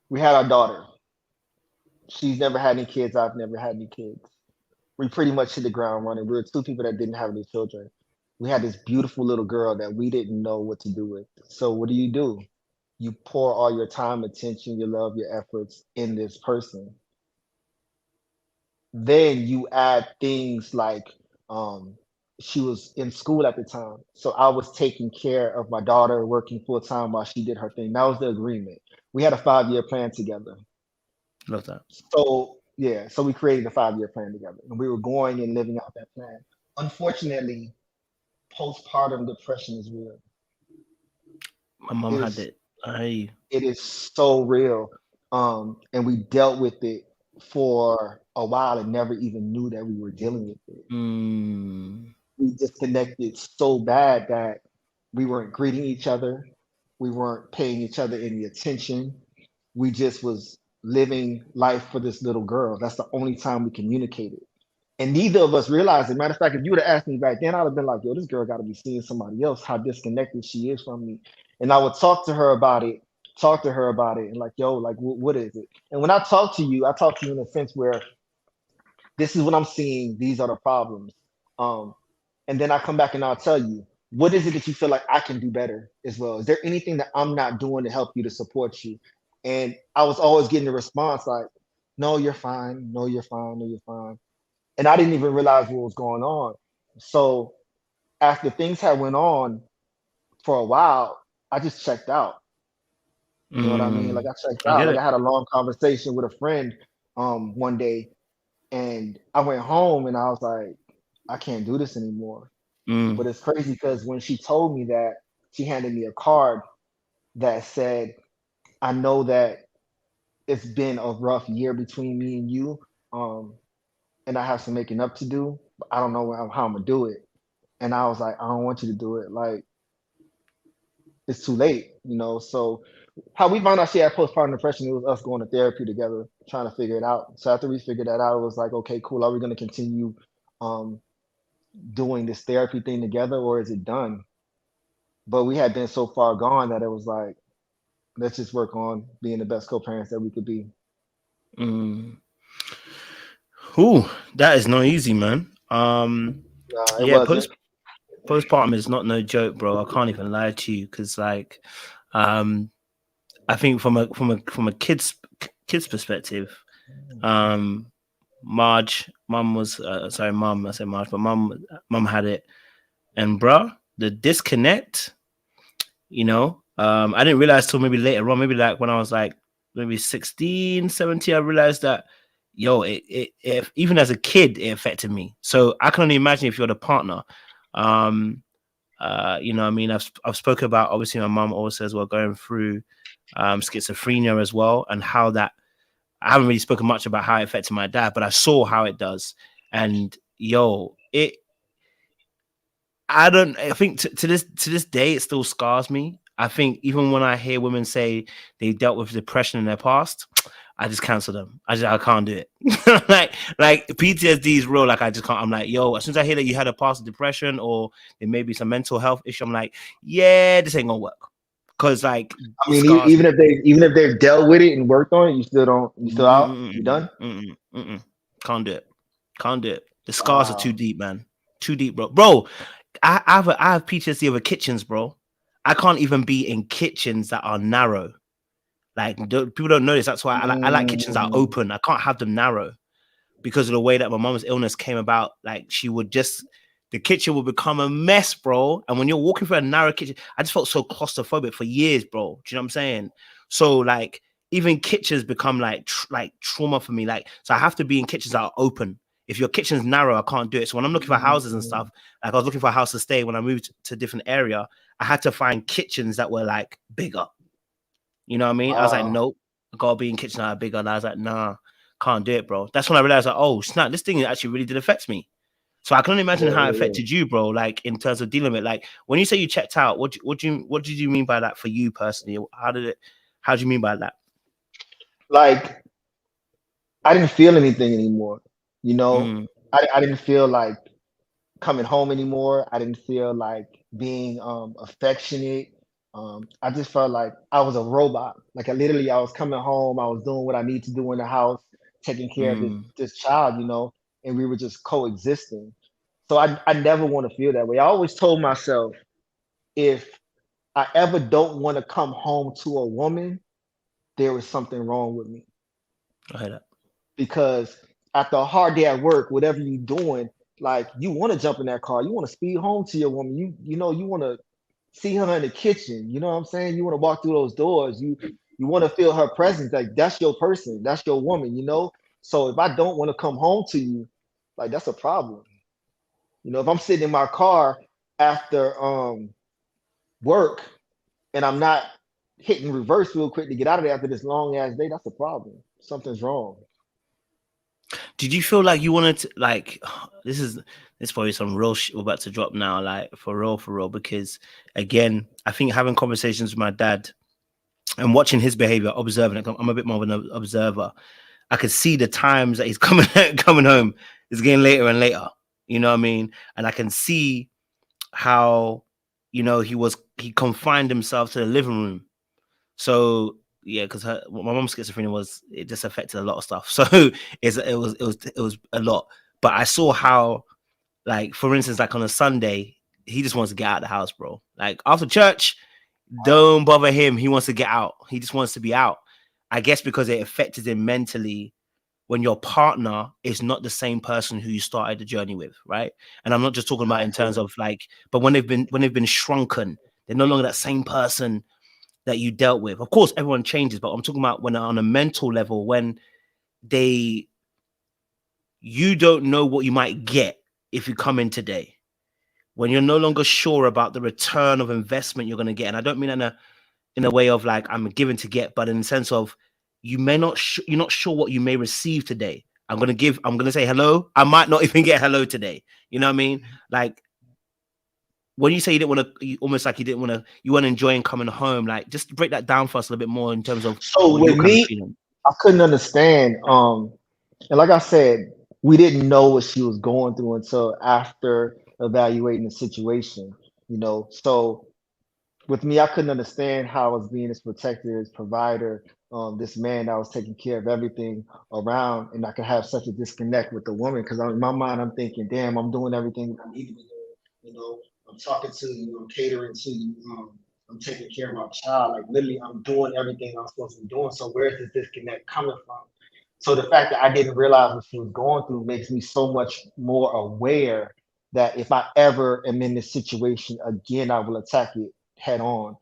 we had our daughter. She's never had any kids. I've never had any kids. We pretty much hit the ground running. We were two people that didn't have any children. We had this beautiful little girl that we didn't know what to do with. So what do? You pour all your time, attention, your love, your efforts in this person. Then you add things like um, she was in school at the time. So I was taking care of my daughter, working full time while she did her thing. That was the agreement. We had a 5-year plan together. Love that. So yeah, so we created a 5-year plan together, and we were going and living out that plan. Unfortunately, postpartum depression is real. My mom It had is it. I it is so real, and we dealt with it for a while and never even knew that we were dealing with it. mm, We disconnected so bad that we weren't greeting each other, we weren't paying each other any attention. We just was living life for this little girl. That's the only time we communicated. And neither of us realized it. Matter of fact, if you would have asked me back then, I'd have been like, yo, this girl got to be seeing somebody else, how disconnected she is from me. And I would talk to her about it, and like, yo, like, what is it? And when I talk to you in a sense where this is what I'm seeing, these are the problems. Um, and then I come back and I'll tell you, what is it that you feel like I can do better as well? Is there anything that I'm not doing to help you, to support you? And I was always getting the response like, no, you're fine. No, you're fine. No, you're fine. And I didn't even realize what was going on. So after things had went on for a while, I just checked out. You know what I mean? Like mm, I checked I out. get Like I it. had a long conversation with a friend one day, and I went home and I was like, I can't do this anymore. Mm, But it's crazy because when she told me that, she handed me a card that said, I know that it's been a rough year between me and you, um, and I have some making up to do, but I don't know how I'm gonna do it. And I was like, I don't want you to do it. Like, it's too late. So how we found out she had postpartum depression, it was us going to therapy together, trying to figure it out. So after we figured that out, it was like, okay, cool. Are we gonna continue um doing this therapy thing together, or is it done? But we had been so far gone that it was like, let's just work on being the best co-parents that we could be. mm. Ooh, that is not easy, man. Nah, it Yeah, wasn't. postpartum is not no joke, bro. I can't even lie to you because, like, um, I think from a kid's perspective, um, Marge, mum was sorry, mum. I said Marge, but mum had it, and bruh, the disconnect. I didn't realize till maybe later on, maybe like when I was like maybe 16, 17, I realized that yo, it even as a kid, it affected me. So I can only imagine if you're the partner. Um, You know what I mean? I've spoken about, obviously my mom also as well going through schizophrenia as well, and how that, I haven't really spoken much about how it affected my dad, but I saw how it does. And yo, I think to this day it still scars me. I think even when I hear women say they dealt with depression in their past, I just cancel them. I can't do it. like PTSD is real. Like I just can't. I'm like, yo, as soon as I hear that you had a past of depression or there may be some mental health issue, I'm like, yeah, this ain't gonna work. Cause like I it mean, scars me. even if they've dealt with it and worked on it, you still don't. You still out. You Mm-mm, done? mm-mm, mm-mm. Can't do it. Can't do it. The scars are too Wow. deep, man. Too deep, bro. Bro, I have PTSD over kitchens, bro. I can't even be in kitchens that are narrow. Like people don't know this. That's why I like kitchens that are Mm, open. I can't have them narrow because of the way that my mom's illness came about. Like she would just, the kitchen would become a mess, bro. And when you're walking through a narrow kitchen, I just felt so claustrophobic for years, bro. Do you know what I'm saying? So like even kitchens become like like trauma for me. Like so I have to be in kitchens that are open. If your kitchen's narrow, I can't do it. So when I'm looking for houses and mm, stuff, like I was looking for a house to stay when I moved to a different area, I had to find kitchens that were like bigger. You know what I mean? I was like, wow. nope, I gotta be in kitchen that are bigger. And I was like, nah, can't do it, bro. That's when I realized, like, oh snap, this thing actually really did affect me. So I can only imagine Yeah, how it yeah, yeah. affected you, bro. Like in terms of dealing with, like, when you say you checked out, what did you mean by that for you personally? How did it? How do you mean by that? Like I didn't feel anything anymore. You know, Mm, I didn't feel like coming home anymore. I didn't feel like being affectionate. I just felt like I was a robot. Like I was coming home, I was doing what I need to do in the house, taking care of mm, this child, and we were just coexisting. So I never want to feel that way. I always told myself if I ever don't want to come home to a woman, there is something wrong with me I heard that. because after a hard day at work, whatever you're doing, like you want to jump in that car, you want to speed home to your woman, you want to see her in the kitchen, you know what I'm saying? You want to walk through those doors, you want to feel her presence, like that's your person, that's your woman. So if I don't want to come home to you, like that's a problem. If I'm sitting in my car after work and I'm not hitting reverse real quick to get out of there after this long ass day, that's a problem. Something's wrong. Did you feel like you wanted to like this is probably some real shit we're about to drop now, like for real, because again, I think having conversations with my dad and watching his behavior, observing it, I'm a bit more of an observer. I could see the times that he's coming coming home. It's getting later and later. You know what I mean? And I can see how, he confined himself to the living room. So yeah, because my mom's schizophrenia was, it just affected a lot of stuff. So it was a lot. But I saw how, like, for instance, like on a Sunday, he just wants to get out of the house, bro. Like after church, don't bother him. He wants to get out. He just wants to be out. I guess because it affected him mentally when your partner is not the same person who you started the journey with, right? And I'm not just talking about in terms Exactly. of like, but when they've been shrunken, they're no longer that same person that you dealt with. Of course, everyone changes, but I'm talking about when on a mental level, when they you don't know what you might get if you come in today. When you're no longer sure about the return of investment you're going to get, and I don't mean in a way of like I'm given to get, but in the sense of you're not sure what you may receive today. I'm gonna say hello. I might not even get hello today. You know what I mean? Like when you say you didn't want to, almost like you didn't want to, you weren't enjoying coming home. Like just break that down for us a little bit more in terms of So what you're with kind of me, feeling. I couldn't understand. And like I said, we didn't know what she was going through until after evaluating the situation. So with me, I couldn't understand how I was being this protector, this provider, this man that was taking care of everything around, and I could have such a disconnect with the woman because in my mind, I'm thinking, damn, I'm doing everything I need to be doing. I'm talking to you, I'm catering to you, I'm taking care of my child. Like literally, I'm doing everything I'm supposed to be doing. So where's this disconnect coming from? So the fact that I didn't realize what she was going through makes me so much more aware that if I ever am in this situation again, I will attack it head on.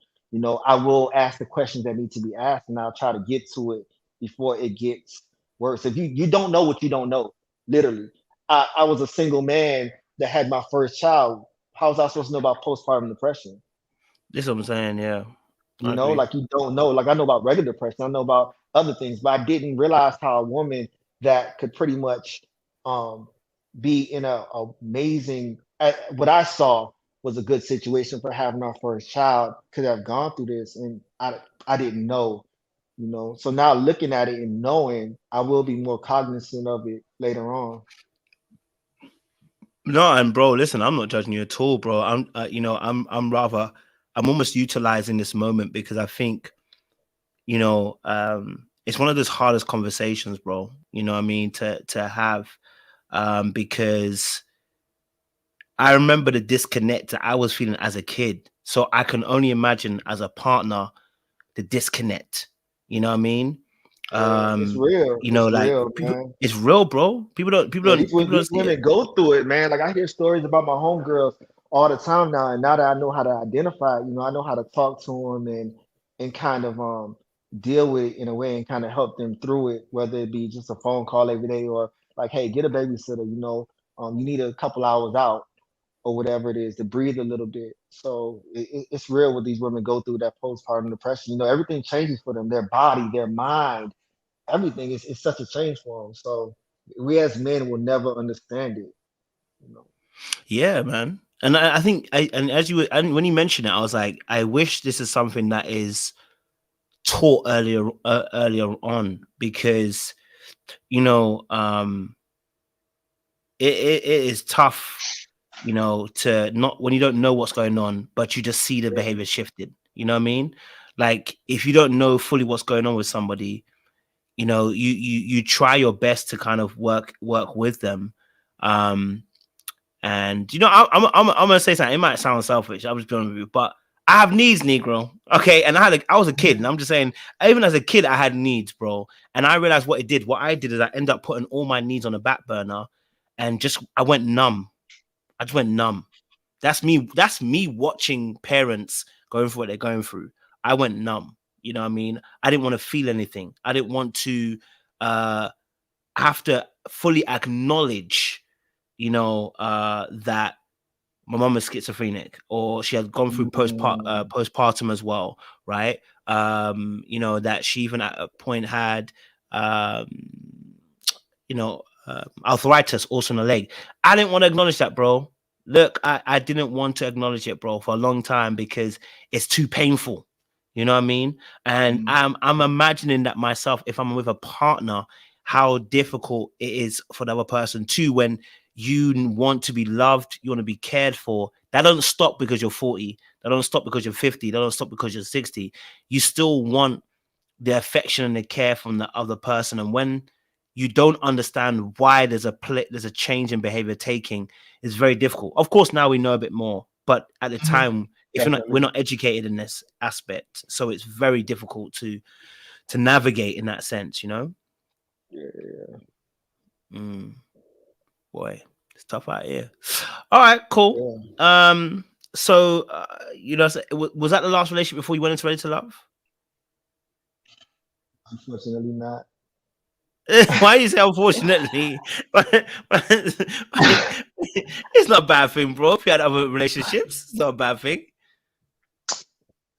I will ask the questions that need to be asked, and I'll try to get to it before it gets worse. If you don't know what you don't know, literally. I was a single man that had my first child. how was I supposed to know about postpartum depression? This is what I'm saying. Yeah, I You know, agree. like you don't know. Like I know about regular depression, I know about other things, but I didn't realize how a woman that could pretty much um be in a amazing what I saw was a good situation for having our first child could have gone through this, and I didn't know, you know. So now looking at it and knowing, I will be more cognizant of it later on. No, and bro, listen, I'm not judging you at all, bro. I'm almost utilizing this moment because I think, it's one of those hardest conversations, bro. You know what I mean? To have, because I remember the disconnect that I was feeling as a kid. So I can only imagine as a partner the disconnect. You know what I mean? Yeah, it's Um, real. It's like real, people, man. it's real, bro. Yeah, People don't these see it. women go through it, man. Like I hear stories about my homegirls all the time now, and now that I know how to identify, you know, I know how to talk to them and kind of deal with it in a way and kind of help them through it, whether it be just a phone call every day or like, hey, get a babysitter, you know, you need a couple hours out or whatever it is to breathe a little bit. So it's real what these women go through that postpartum depression. You know, everything changes for them, their body, their mind, everything is such a change for them. So we as men will never understand it. You know. Yeah, man. And I think and as you were, and when you mentioned it, I was like, I wish this is something that is taught earlier on because you know it is tough, to not when you don't know what's going on, but you just see the Yeah. behavior shifted. You know what I mean? Like if you don't know fully what's going on with somebody, you try your best to kind of work with them. Um, And I'm gonna say something. It might sound selfish. I'm just being honest with you, but I have needs, Negro. Okay, and I was a kid, and I'm just saying, even as a kid, I had needs, bro. And I realized what it did. What I did is I ended up putting all my needs on the back burner, and just I went numb. I just went numb. That's me. That's me watching parents going through what they're going through. I went numb. You know what I mean? I didn't want to feel anything. I didn't want to uh have to fully acknowledge, that my mom is schizophrenic or she had gone through Mm, postpartum as well, right? That she even at a point had um arthritis also in the leg. I didn't want to acknowledge that, bro. Look, I didn't want to acknowledge it, bro, for a long time because it's too painful. You know what I mean? And mm, I'm imagining that myself if I'm with a partner, how difficult it is for the other person too when you want to be loved, you want to be cared for. That don't stop because you're 40. That don't stop because you're 50. That don't stop because you're 60. You still want the affection and the care from the other person. And when you don't understand why there's a change in behavior taking, it's very difficult. Of course, now we know a bit more, but at the time, if we're definitely. not educated in this aspect, so it's very difficult to navigate in that sense. Yeah, Mm, boy, it's tough out here. All right, cool. yeah. So was that the last relationship before you went into Ready to Love? Unfortunately, not. Why you say unfortunately? It's not a bad thing, bro. If you had other relationships, it's not a bad thing.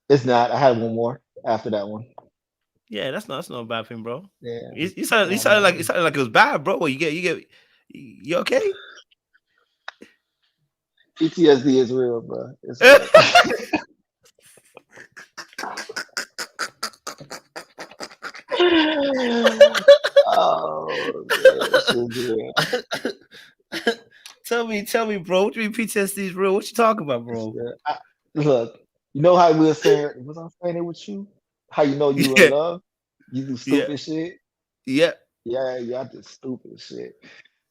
It's not. I had one more after that one. Yeah, that's not a bad thing, bro. Yeah, You I had one. sounded like it was bad, bro. Well, you okay? PTSD is real, bro. It's real. Oh man, this is real. Tell me, bro. What do you mean PTSD is real? What you talking about, It's bro? real. Look, you know how we were saying, was I saying it with you? How you know you in Yeah, love? You do yeah, stupid shit. yeah. Yeah, yeah, I did stupid shit.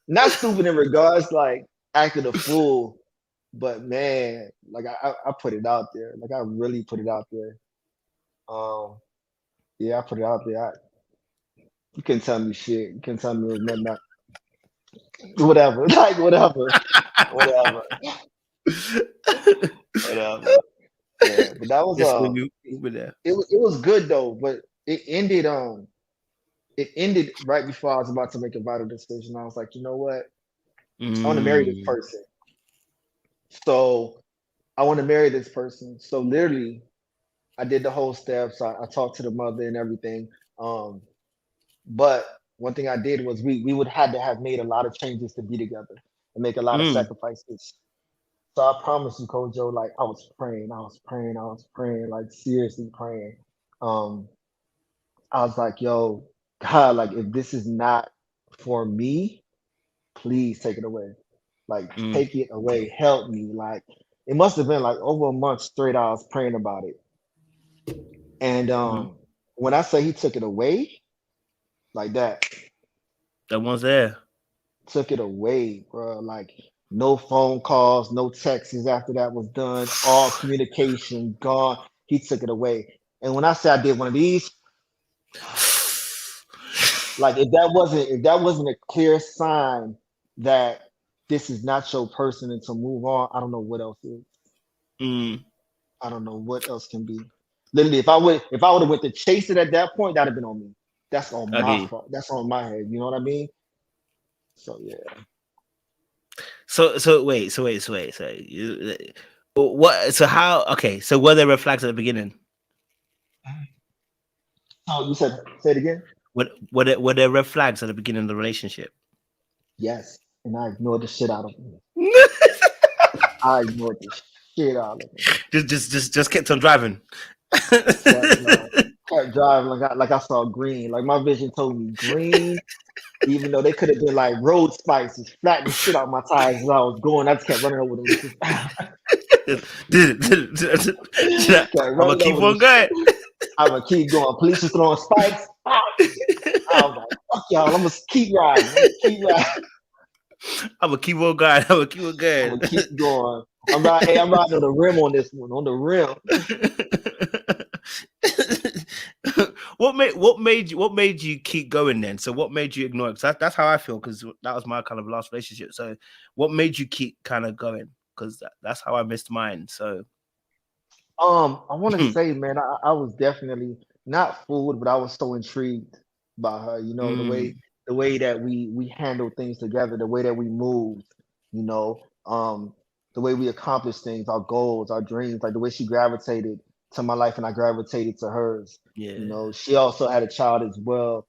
Not stupid in regards like acting a fool, but man, like I put it out there. Like I really put it out there. Um, yeah, I put it out there. You couldn't tell me shit. You couldn't tell me it was nothing. Whatever, like whatever, whatever. Yeah, but that was Yes, we'll be there. it was good though. But it ended right before I was about to make a vital decision. I was like, you know what? I want to marry this Mm, person. So I want to marry this person. So literally, I did the whole steps. I talked to the mother and everything. Um, but one thing I did was we would had to have made a lot of changes to be together and make a lot of Mm, sacrifices. So I promise you, Kojo, like I was praying, like seriously praying. Um, I was like, yo, God, like if this is not for me, please take it away. Like mm, take it away. Help me. Like it must have been like over a month straight. I was praying about it. And mm. when I say he took it away, like that, That one's there. took it away, bro. Like no phone calls, no texts after that was done. All communication gone. He took it away. And when I say I did one of these, like if that wasn't a clear sign that this is not your person and to move on, I don't know what else is. Mm, I don't know what else can be. Literally, if I would have went to chase it at that point, that'd have been on me. That's on I get my you. fault. That's on my head. You know what I mean? So yeah. What? So how? Okay. So were there red flags at the beginning? Oh, you said say it again? Were there red flags at the beginning of the relationship? Yes. And I ignored the shit out of him. I ignored the shit out of him. just kept on driving. Kept driving. Kept driving like I saw green. Like my vision told me green, even though they could have been like road spices, flattening the shit out my tires as I was going. I just kept running over them. I'm Kept gonna running keep over on them. going. I'm gonna keep going. Police was throwing spikes. Ah! I was like, fuck y'all, I'm gonna keep riding. I'm gonna keep riding. I'm gonna keep on going. I'm gonna keep on I'm going. gonna keep going. I'm riding on the rim on this one, on the rim. what made you keep going then? So what made you ignore it? 'Cause that's how I feel, because that was my kind of last relationship. So what made you keep kind of going? Because that's how I missed mine. So I want to say, man, I was definitely not fooled, but I was so intrigued by her. You know, mm, the way that we handled things together, the way that we moved. You know, the way we accomplished things, our goals, our dreams, like the way she gravitated to my life and I gravitated to hers. You yeah. know, she also had a child as well.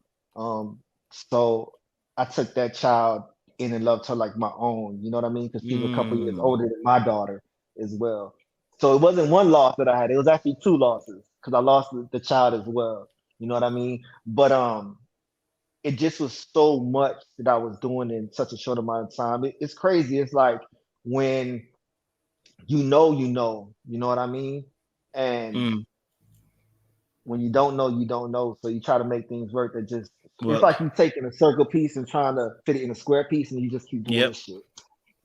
So I took that child in and loved her like my own. You know what I mean? Because she's a couple years Mm, older than my daughter as well. So it wasn't one loss that I had. It was actually two losses because I lost the child as well. You know what I mean? But it just was so much that I was doing in such a short amount of time. It's crazy. It's like when you know what I mean? And mm, when you don't know, you don't know. So you try to make things work that just it's work. like you taking a circle piece and trying to fit it in a square piece and you just keep doing Yep. this shit.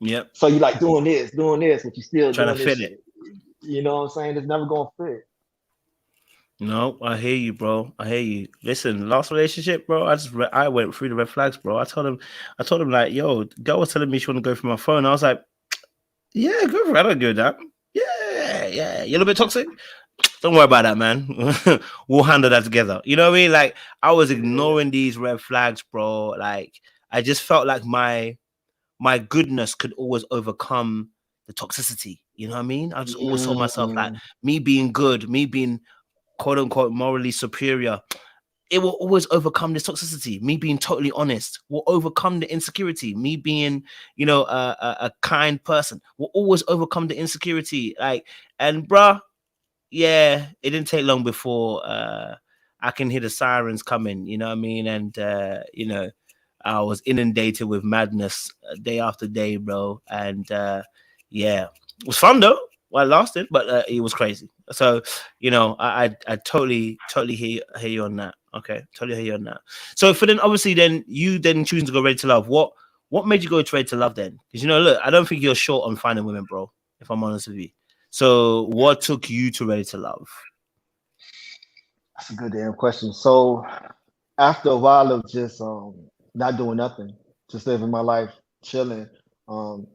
Yep. So you like doing this, but you still Trying to doing this fit it. shit. You know what I'm saying? It's never gonna fit. No, I hear you, bro. I hear you. Listen, last relationship, bro. I went through the red flags, bro. I told him like, yo, girl was telling me she want to go through my phone. I was like, yeah, go for it. I don't do that. Yeah, yeah. You a little bit toxic? Don't worry about that, man. We'll handle that together. You know what I mean? Like I was Yeah. ignoring these red flags, bro. Like I just felt like my goodness could always overcome the toxicity. You know what I mean? I just always told myself like Mm, me being good, me being quote unquote morally superior, it will always overcome this toxicity. Me being totally honest will overcome the insecurity. Me being, a kind person will always overcome the insecurity. Like, and bruh, yeah, it didn't take long before I can hear the sirens coming. You know what I mean? And I was inundated with madness day after day, bro. And yeah, it was fun though. Well, it lasted, but it was crazy. So, I totally hear you on that. Okay, totally hear you on that. So, for then, obviously, then you then choosing to go ready to love. What made you go to ready to love then? Because look, I don't think you're short on finding women, bro. If I'm honest with you. So, what took you to ready to love? that's a good damn question. So after a while of just not doing nothing, just living my life, chilling, um,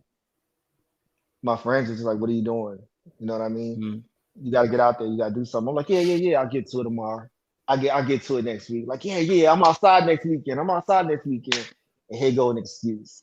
my friends are just like, "What are you doing?" You know what I mean? Mm, You got to get out there. You got to do something. I'm like, "Yeah, yeah, yeah. I'll get to it tomorrow. I'll get to it next week." Like, "Yeah, yeah. I'm outside next weekend. I'm outside next weekend." And here go an excuse.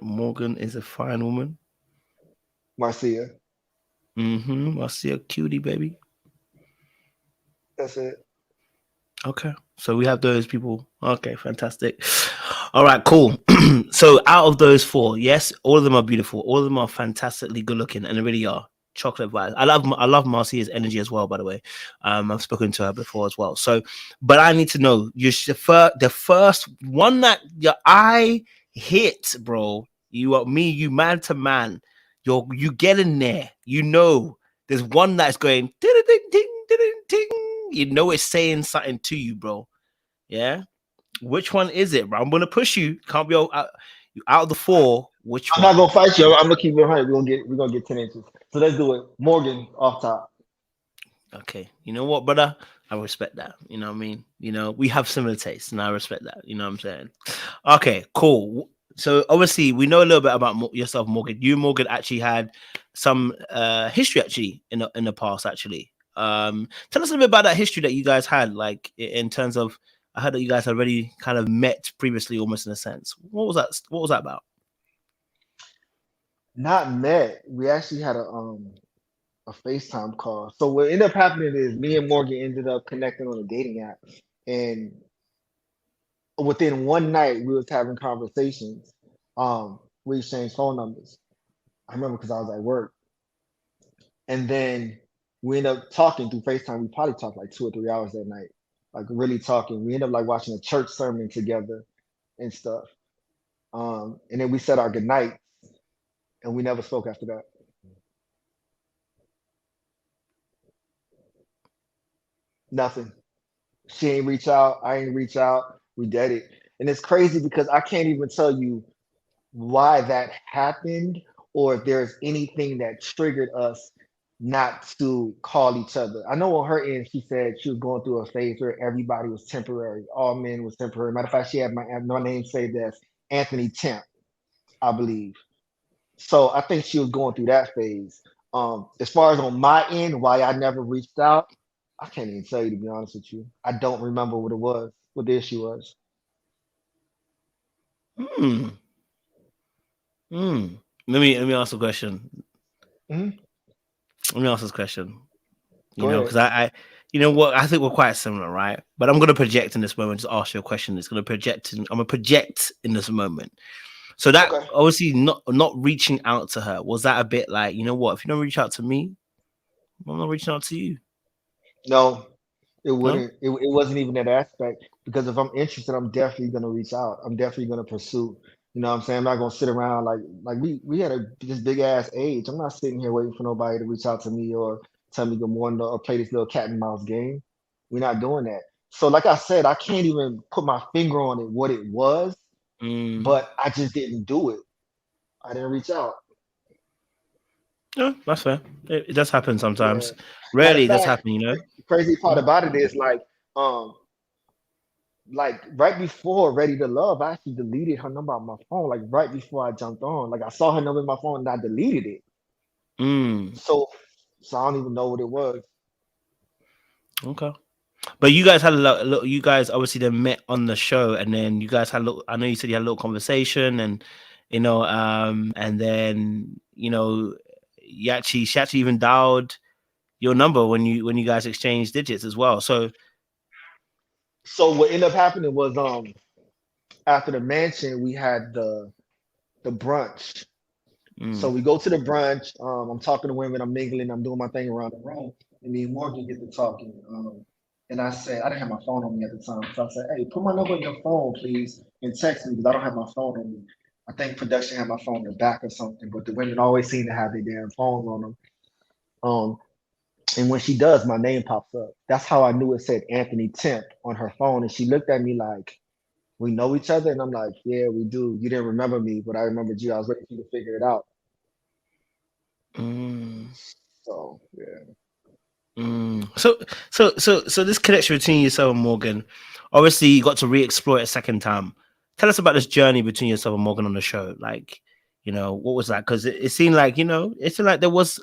Morgan is a fine woman. Marcia. I see a cutie, baby. That's it. Okay. So we have those people. Okay, fantastic. All right, cool. So out of those four, yes, all of them are beautiful. All of them are fantastically good looking, and they really are. Chocolate vibes. I love Marcia's energy as well. By the way, I've spoken to her before as well. So, but I need to know the first one that your eye hit, bro. You are me. You man to man. You get in there. You know, there's one that's going ding ding ding ding ding. You know it's saying something to you, bro. Yeah. Which one is it, bro? I'm gonna push you. Can't be out of the four. Which I'm not one? gonna fight you. I'm gonna keep it 100. We're gonna get 10 inches. So let's do it. Morgan off top. Okay. You know what, brother? I respect that. You know what I mean? You know, we have similar tastes, and I respect that. You know what I'm saying? Okay, cool. So obviously, we know a little bit about yourself, Morgan. You, Morgan, actually had some history actually in the past. Actually, tell us a little bit about that history that you guys had, like in terms of. I heard that you guys already kind of met previously, almost in a sense. What was that? What was that about? Not met. We actually had a FaceTime call. So what ended up happening is me and Morgan ended up connecting on a dating app, and within one night we was having conversations. We exchanged phone numbers. I remember because I was at work, and then we ended up talking through FaceTime. We probably talked like 2 or 3 hours that night, like really talking. We ended up like watching a church sermon together and stuff. And then we said our goodnight, and we never spoke after that. Nothing. She ain't reach out. I ain't reach out. We did it. And it's crazy because I can't even tell you why that happened or if there's anything that triggered us not to call each other. I know on her end, she said she was going through a phase where everybody was temporary. All men was temporary. Matter of fact, she had my name saved as Anthony Temp, I believe. So I think she was going through that phase. As far as on my end, why I never reached out, I can't even tell you to be honest with you. I don't remember what it was, what the issue was. Hmm. Hmm. Let me ask a question. Mhm. Let me ask this question. You Go know, ahead. because you know what, I think we're quite similar, right? But I'm gonna project in this moment. Just ask you a question. It's gonna project. I'm gonna project in this moment. So that Okay. obviously not reaching out to her, was that a bit like, you know what? If you don't reach out to me, I'm not reaching out to you. No, it No. wouldn't. It wasn't even that aspect because if I'm interested, I'm definitely gonna reach out. I'm definitely gonna pursue. You know what I'm saying? I'm not gonna sit around like we had this big ass age. I'm not sitting here waiting for nobody to reach out to me or tell me good morning or play this little cat and mouse game. We're not doing that. So like I said, I can't even put my finger on it what it was, Mm. but I just didn't do it. I didn't reach out. No, that's fair. It does happen Yeah. sometimes. Matter of Rarely it does fact, happen, you know. crazy part Mm. about it is um like right before Ready to Love, I actually deleted her number on my phone. Like right before I jumped on, like I saw her number in my phone and I deleted it. Mm. So, so I don't even know what it was. Okay. But you guys had a lot. You guys obviously then met on the show, and then you guys had a little. I know you said you had a little conversation, and and then she actually even dialed your number when you guys exchanged digits as well. So, So what ended up happening was after the mansion we had the brunch. So mm, we go to the brunch. I'm talking to women. I'm mingling. I'm doing my thing around the room. And me and Morgan get to talking. And I said I didn't have my phone on me at the time, so I said, "Hey, put my number in your phone, please, and text me because I don't have my phone on me." I think production had my phone in the back or something, but the women always seem to have their damn phones on them. Um, and when she does, my name pops up. That's how I knew it said Anthony Temp on her phone. And she looked at me like, "We know each other?" And I'm like, "Yeah, we do. You didn't remember me, but I remembered you. I was waiting for you to figure it out." mm, So yeah. so this connection between yourself and Morgan, obviously you got to re-explore it a second time. Tell us about this journey between yourself and Morgan on the show. Like, what was that? Because it seemed like it seemed like there was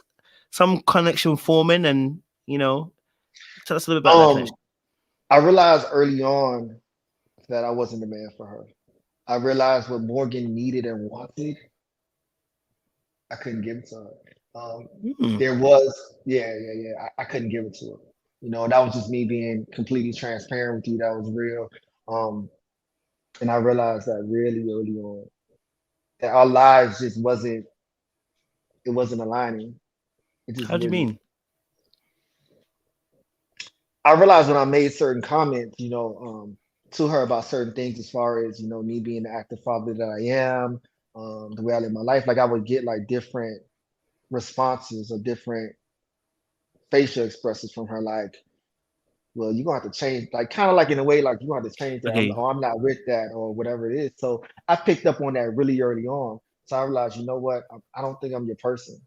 some connection forming, and tell us a little bit about that Um, connection. I realized early on that I wasn't the man for her. I realized what Morgan needed and wanted, I couldn't give it to her. Um, Mm. there was, yeah. I couldn't give it to her. You know, that was just me being completely transparent with you. That was real. Um, and I realized that really early on that our lives just wasn't, it wasn't aligning. It just How do you wouldn't. mean? I realized when I made certain comments, to her about certain things as far as, me being the active father that I am, the way I live my life, like I would get like different responses or different facial expressions from her, like, well, you're gonna have to change, like kind of like in a way, like you're gonna have to change that. Okay. I'm not with that or whatever it is. So I picked up on that really early on. So I realized, you know what, I don't think I'm your person.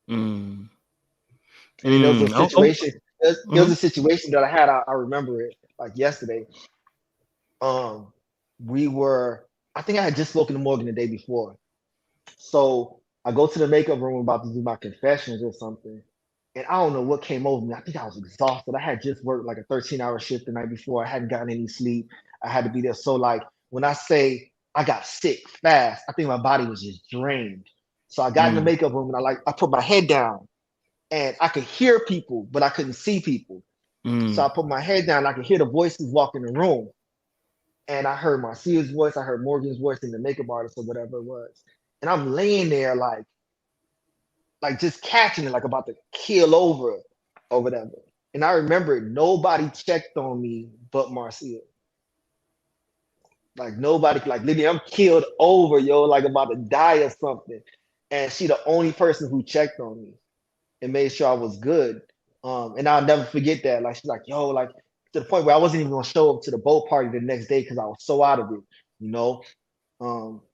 Mm. And then there was a Oh, oh. situation, there was Mhm. a situation that I had, I remember it like yesterday. Um, we were, I think I had just spoken to Morgan the day before. So I go to the makeup room about to do my confessions or something. And I don't know what came over me. I think I was exhausted. I had just worked like a 13-hour shift the night before. I hadn't gotten any sleep. I had to be there. So like when I say I got sick fast, I think my body was just drained. So I got in the Mm. makeup room and I put my head down and I could hear people, but I couldn't see people. So Mm. I put my head down. I could hear the voices walk in the room. And I heard Marcia's voice, I heard Morgan's voice, and the makeup artist or whatever it was. And I'm laying there like just catching it, like about to keel over or whatever. And I remember nobody checked on me but Marcia. Like nobody, like literally, I'm killed over, yo, like about to die or something. And she the only person who checked on me and made sure I was good. And I'll never forget that. Like she's like, yo, like to the point where I wasn't even gonna show up to the boat party the next day because I was so out of it, you know.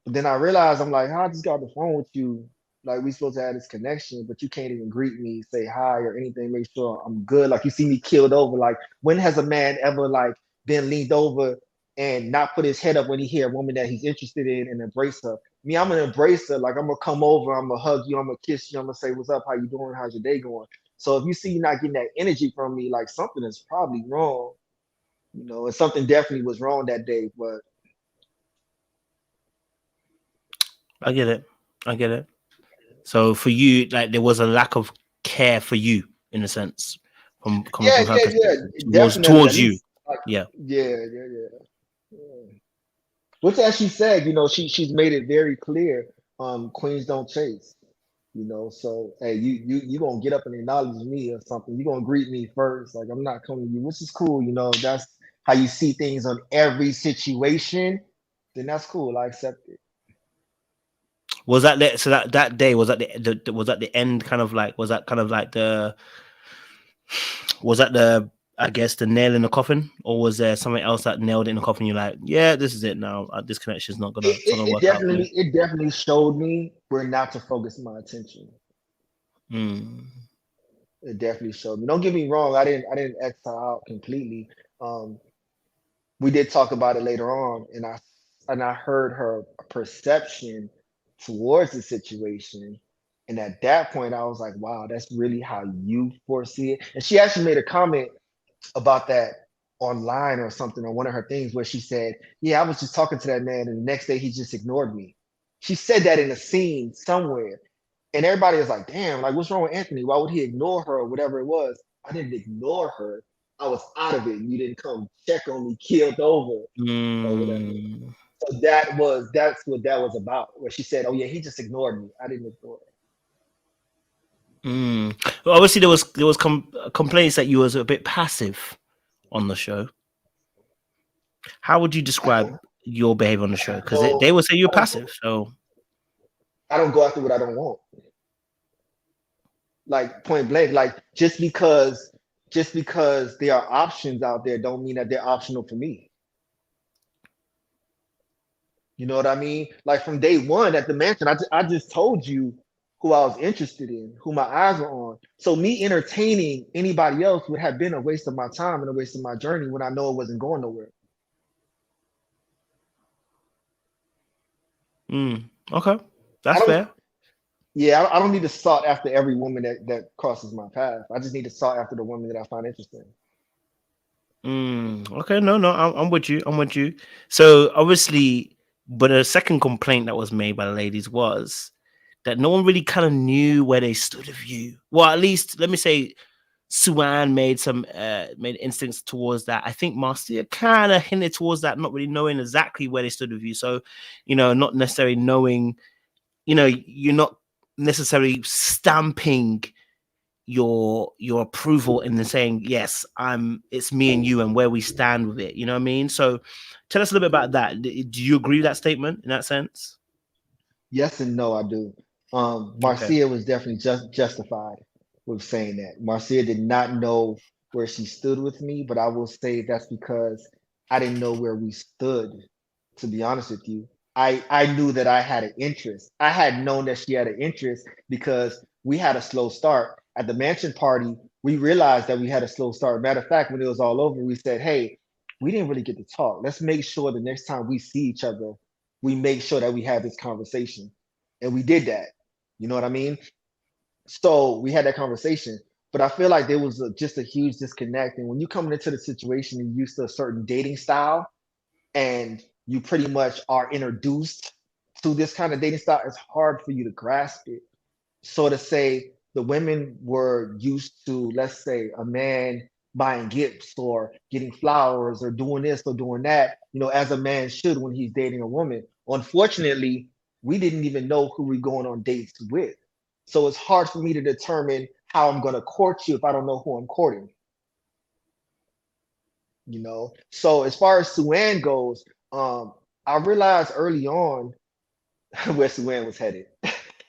But then I realized I'm like, I just got off the phone with you. Like we supposed to have this connection, but you can't even greet me, say hi or anything, make sure I'm good. Like you see me killed over. Like when has a man ever like been leaned over and not put his head up when he hear a woman that he's interested in and embrace her? Me, I'm gonna embrace her. Like I'm gonna come over, I'm gonna hug you, I'm gonna kiss you, I'm gonna say, "What's up? How you doing? How's your day going?" So if you see you not getting that energy from me, like something is probably wrong, and something definitely was wrong that day. But I get it. I get it. So for you, like there was a lack of care for you in a sense, from coming yeah, from her yeah, perspective definitely. At towards you. least, like, Yeah. yeah. Which, as she said, she's made it very clear. Queens don't chase. So hey, you gonna get up and acknowledge me or something. You gonna greet me first. Like I'm not coming to you, which is cool. That's how you see things on every situation. Then that's cool. I accept it. Was that so that day was that was that the end kind of like was that kind of like the was that the I guess the nail in the coffin, or was there something else that nailed it in the coffin? You're like, yeah, this is it now. This connection's not gonna It, it's not it, gonna it work out for me. definitely it definitely showed me where not to focus my attention. Mm. It definitely showed me. Don't get me wrong. I didn't X her out completely. Um, we did talk about it later on, and I heard her perception towards the situation. And at that point, I was like, wow, that's really how you foresee it. And she actually made a comment about that online or something on one of her things where she said, yeah, I was just talking to that man, and the next day he just ignored me. She said that in a scene somewhere. And everybody is like, damn, like what's wrong with Anthony? Why would he ignore her or whatever it was? I didn't ignore her. I was out of it. You didn't come check on me, killed over or whatever. Mm. So that's what that was about. Where she said, "Oh yeah, he just ignored me. I didn't ignore Mm. Well, obviously, there was complaints that you was a bit passive on the show. How would you him." describe your behavior on the show? Because So they would say you're I don't go, passive. So I don't go after what I don't want. Like point blank. Like just because there are options out there, don't mean that they're optional for me. You know what I mean? Like from day one at the mansion, I just told you who I was interested in, who my eyes were on. So me entertaining anybody else would have been a waste of my time and a waste of my journey when I know it wasn't going nowhere. okay, I that's don't, fair. yeah, I don't need to sought after every woman that crosses my path. I just need to sought after the woman that I find interesting. Okay, no, I'm with you. I'm with you. So obviously, but a second complaint that was made by the ladies was that no one really kind of knew where they stood with you. Well, at least let me say Suan made instincts towards that. I think Marcia kind of hinted towards that, not really knowing exactly where they stood with you. So, not necessarily knowing, you're not necessarily stamping your approval and then saying, yes, it's me and you and where we stand with it. You know what I mean? So tell us a little bit about that. Do you agree with that statement in that sense? Yes and no, I do. Okay. Marcia was definitely justified with saying that. Marcia did not know where she stood with me, but I will say that's because I didn't know where we stood, to be honest with you. I knew that I had an interest. I had known that she had an interest because we had a slow start. At the mansion party, we realized that we had a slow start. Matter of fact, when it was all over, we said, hey, we didn't really get to talk. Let's make sure the next time we see each other, we make sure that we have this conversation. And we did that. You know what I mean? So we had that conversation. But I feel like there was just a huge disconnect. And when you come into the situation and used to a certain dating style, and you pretty much are introduced to this kind of dating style, it's hard for you to grasp it. So to say the women were used to, let's say, a man buying gifts or getting flowers or doing this or doing that, as a man should when he's dating a woman. Unfortunately, we didn't even know who we're going on dates with. So it's hard for me to determine how I'm going to court you if I don't know who I'm courting. So as far as Suan goes, I realized early on where Suan was headed.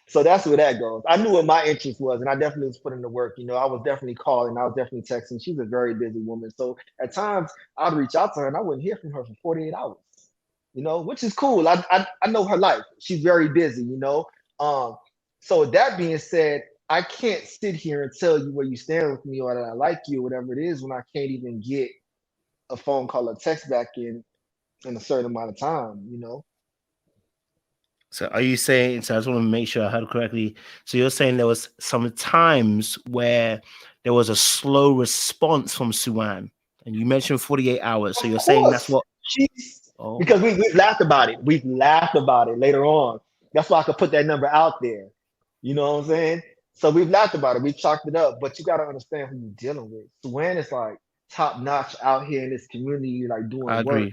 So that's where that goes. I knew what my interest was, and I definitely was putting the work. I was definitely calling, I was definitely texting. She's a very busy woman. So at times I'd reach out to her and I wouldn't hear from her for 48 hours, which is cool. I know her life. She's very busy. Um, so with that being said, I can't sit here and tell you where you stand with me or that I like you or whatever it is when I can't even get a phone call or text back in a certain amount of time. So are you saying, so I just want to make sure I heard correctly. So you're saying there was some times where there was a slow response from Suan, and you mentioned 48 hours. So Of you're saying that's course, what, she's oh, because we've laughed about it. We've laughed about it later on. That's why I could put that number out there. You know what I'm saying? So we've laughed about it. We've chalked it up. But you got to understand who you're dealing with. Suwan is like top notch out here in this community, like I doing work. agree.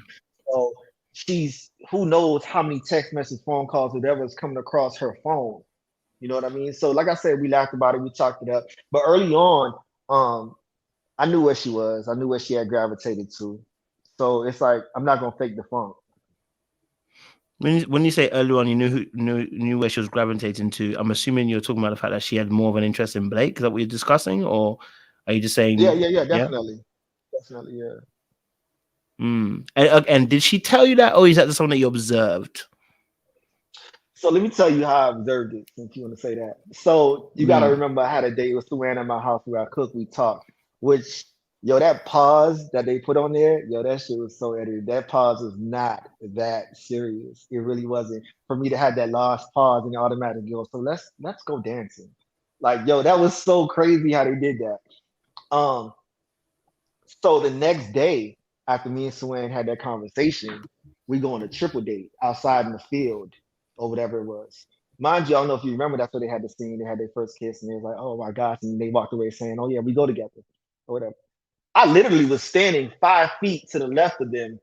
So she's who knows how many text message, phone calls, whatever is coming across her phone. You know what I mean? So like I said, we laughed about it. We chalked it up. But early on, um, I knew where she was. I knew where she had gravitated to. So it's like I'm not gonna fake the funk. When you say earlier on, you knew where she was gravitating to. I'm assuming you're talking about the fact that she had more of an interest in Blake. Is that what you're discussing, or are you just Yeah, saying, yeah, yeah, yeah? definitely, definitely, yeah. And did she tell you that, or is that just something that you observed? So let me tell you how I observed it, since you want to say that. So you got to Mm, remember, I had a date with Suanna at my house where I cooked, we talked. Which, yo, that pause that they put on there, yo, that shit was so edited. That pause was not that serious. It really wasn't. For me to have that last pause and automatic go, so let's go dancing. Like, yo, that was so crazy how they did that. Um, So the next day, after me and Swain had that conversation, we go on a triple date outside in the field or whatever it was. Mind you, I don't know if you remember, that's where they had the scene. They had their first kiss, and they was like, "Oh my gosh!" And they walked away saying, "Oh yeah, we go together," or whatever. I literally was standing 5 feet to the left of them,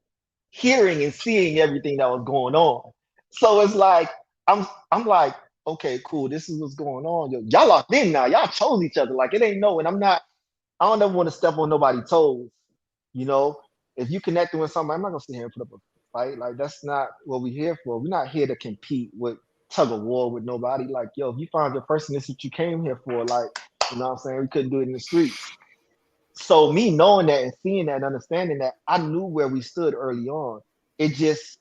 hearing and seeing everything that was going on. So it's like I'm like, okay, cool. This is what's going on. Yo, y'all locked in now. Y'all chose each other. Like it ain't no, and I'm not. I don't ever want to step on nobody's toes. You know, if you connecting with somebody, I'm not gonna sit here and put up a fight. Like that's not what we're here for. We're not here to compete with tug of war with nobody. Like, yo, if you find your person, this is what you came here for. Like, you know what I'm saying? We couldn't do it in the streets. So me knowing that and seeing that and understanding that, I knew where we stood early on. It just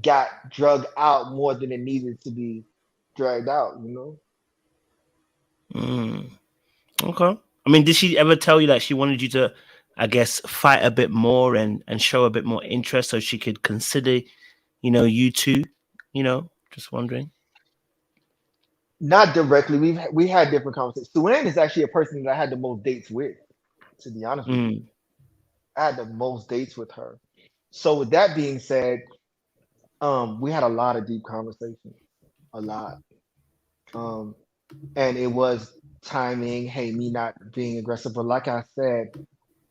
got drugged out more than it needed to be dragged out. mm. Okay. I mean, did she ever tell you that she wanted you to, I guess, fight a bit more and show a bit more interest so she could consider, you two? Just wondering. Not directly. We had different conversations. Suan is actually a person that I had the most dates with, to be honest with you. Mm, I had the most dates with her. So with that being said, we had a lot of deep conversations. A lot. Um, and it was timing, hey, me not being aggressive. But like I said,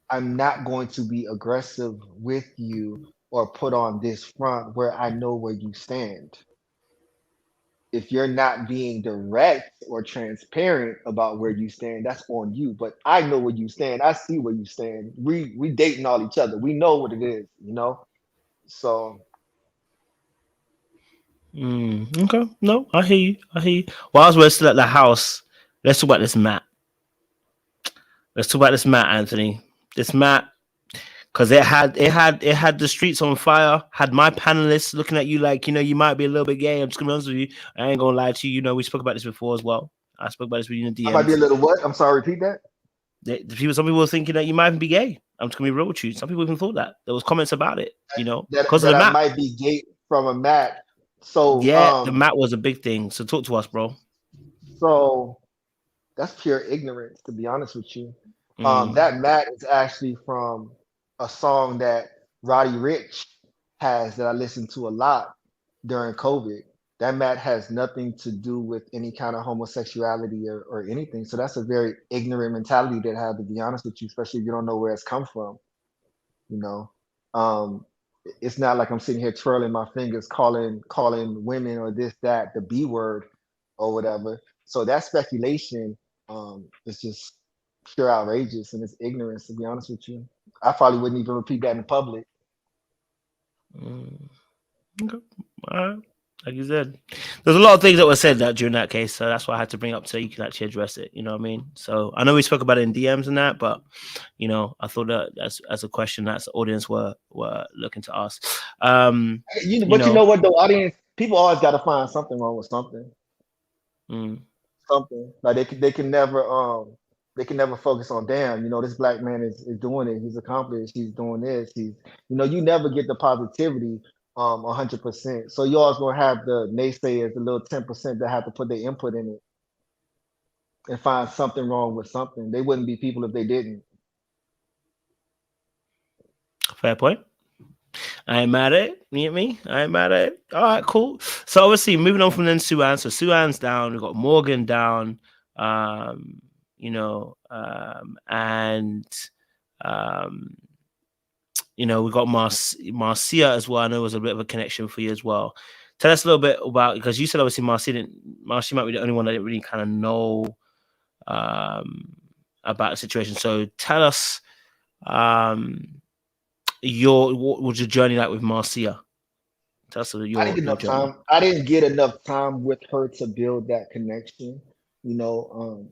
I'm not going to be aggressive with you or put on this front where I know where you stand. If you're not being direct or transparent about where you stand, that's on you. But I know where you stand. I see where you stand. We dating all each other. We know what it is, you know. So Okay. No, I hear you. I hear you. Whilst we're still at the house, let's talk about this Matt. Let's talk about this Matt, Anthony. This Matt, because it had the streets on fire. Had my panelists looking at you like, you might be a little bit gay. I'm just gonna be honest with you. I ain't gonna lie to you. We spoke about this before as well. I spoke about this with you in the I might be a DMs. little what? I'm sorry, repeat that. Some people were thinking that you might even be gay. I'm just gonna be real with you. Some people even thought that. There was comments about it, That because of that the I Matt. might be gay from a Mac. So Yeah, the Matt was a big thing. So talk to us, bro. so that's pure ignorance, to be honest with you. Mm. That Matt is actually from a song that Roddy Rich has that I listened to a lot during COVID. That Matt has nothing to do with any kind of homosexuality or anything. So that's a very ignorant mentality that I have, to be honest with you, especially if you don't know where it's come from, you know. Um, it's not like I'm sitting here twirling my fingers, calling women or this, that, the B word or whatever. So that speculation is just pure outrageous and it's ignorance, to be honest with you. I probably wouldn't even repeat that in public. Mm. Okay. All right. Like you said, there's a lot of things that were said that during that case, so that's why I had to bring up so you can actually address it. You know what I mean? So I know we spoke about it in DMs and that, but I thought that as a question that the audience were looking to ask. You But you know, know what, the audience, people always got to find something wrong with something. mm, Something like they can never focus on, damn, this black man is doing it, he's accomplished, he's doing this, you never get the positivity 100%. So you always gonna have the naysayers, the little 10% that have to put their input in it and find something wrong with something. They wouldn't be people if they didn't. fair point. I ain't mad at it. You get me? I ain't mad at it. All right, cool. So obviously moving on from then Suan. So Suan's down. We've got Morgan down. Um, and um, we got Marcia as well. I know it was a bit of a connection for you as well. Tell us a little bit about, because you said obviously Marcia might be the only one that didn't really kind of know um, about the situation. So tell us what was your journey like with Marcia? Tell us I didn't get your enough journey. time. I didn't get enough time with her to build that connection. You know,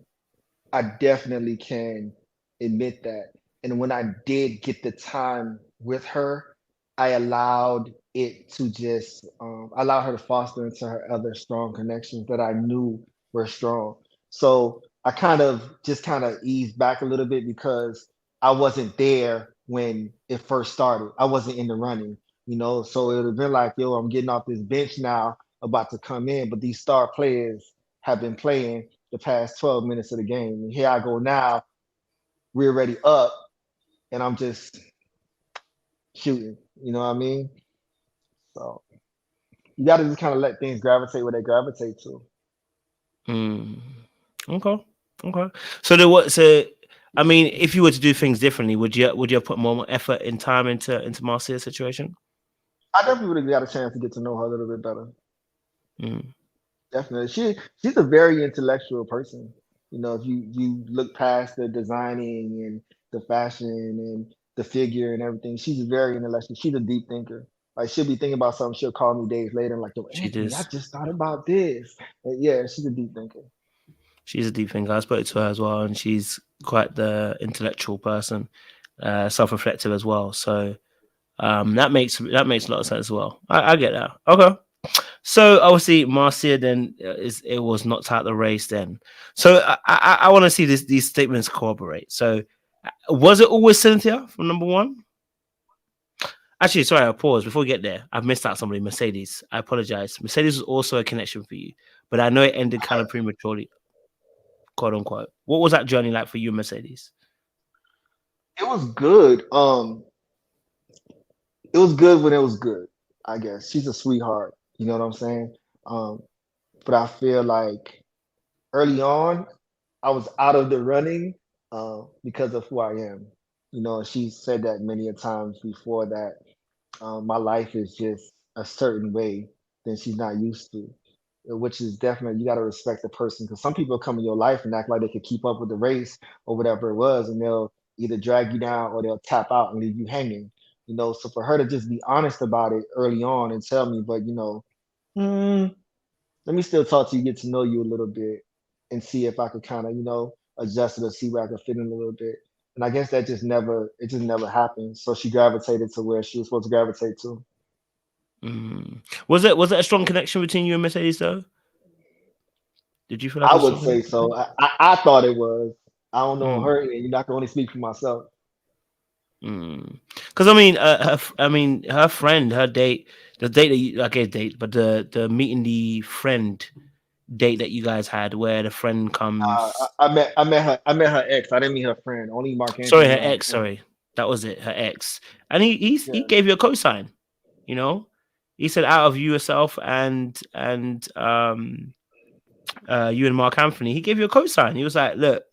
I definitely can admit that. And when I did get the time with her, I allowed it to just allow her to foster into her other strong connections that I knew were strong. So I kind of eased back a little bit because I wasn't there when it first started. I wasn't in the running. So it would have been like, yo, I'm getting off this bench now, about to come in, but these star players have been playing the past 12 minutes of the game. And here I go now, we're already up, and I'm just shooting. You know what I mean? So you got to just kind of let things gravitate where they gravitate to. Mm. Okay. Okay. So there was I mean, if you were to do things differently, would you have put more effort and time into Marcia's situation? I definitely would have got a chance to get to know her a little bit better. Mm. Definitely, she's a very intellectual person. If you look past the designing and the fashion and the figure and everything, she's very intellectual. She's a deep thinker. Like she'll be thinking about something, she'll call me days later and like, yo, She Anthony, I does. just thought about this. And yeah, she's a deep thinker. She's a deep thinker. I spoke to her as well, and she's quite the intellectual person, self-reflective as well. So that makes a lot of sense as well. I get that. Okay. So obviously Marcia then it was knocked out the race then. So I want to see these statements corroborate. So was it always Cynthia from number one? Actually, sorry, I'll pause before we get there. I've missed out somebody. Mercedes. I apologize. Mercedes was also a connection for you, but I know it ended kind of prematurely, quote unquote. What was that journey like for you, Mercedes? It was good. It was good when it was good, I guess. She's a sweetheart. You know what I'm saying? Um, but I feel like early on, I was out of the running because of who I am. You know, she said that many a times before that my life is just a certain way that she's not used to, which is definitely you got to respect the person because some people come in your life and act like they could keep up with the race or whatever it was, and they'll either drag you down or they'll tap out and leave you hanging. You know, so for her to just be honest about it early on and tell me, but you know, "Hmm, let me still talk to you, get to know you a little bit, and see if I could kind of, you know, adjust it or see where I could fit in a little bit." And I guess that just never happened. So she gravitated to where she was supposed to gravitate to. Mm. Was it a strong connection between you and Mercedes though? Did you feel like I a would strong say connection? so. I thought it was. I don't know on Mm. her end. You know, I can only speak for myself. Because I mean, her friend, her date, the date that you, okay, date, but the meeting the friend date that you guys had, where the friend comes, I met her ex. I didn't meet her friend. Only Mark sorry, Anthony her met her ex, friend. sorry, that was it, her ex, and he Yeah. gave you a cosign, you know, he said out of you yourself and you and Mark Anthony, he gave you a cosign. He was like, look,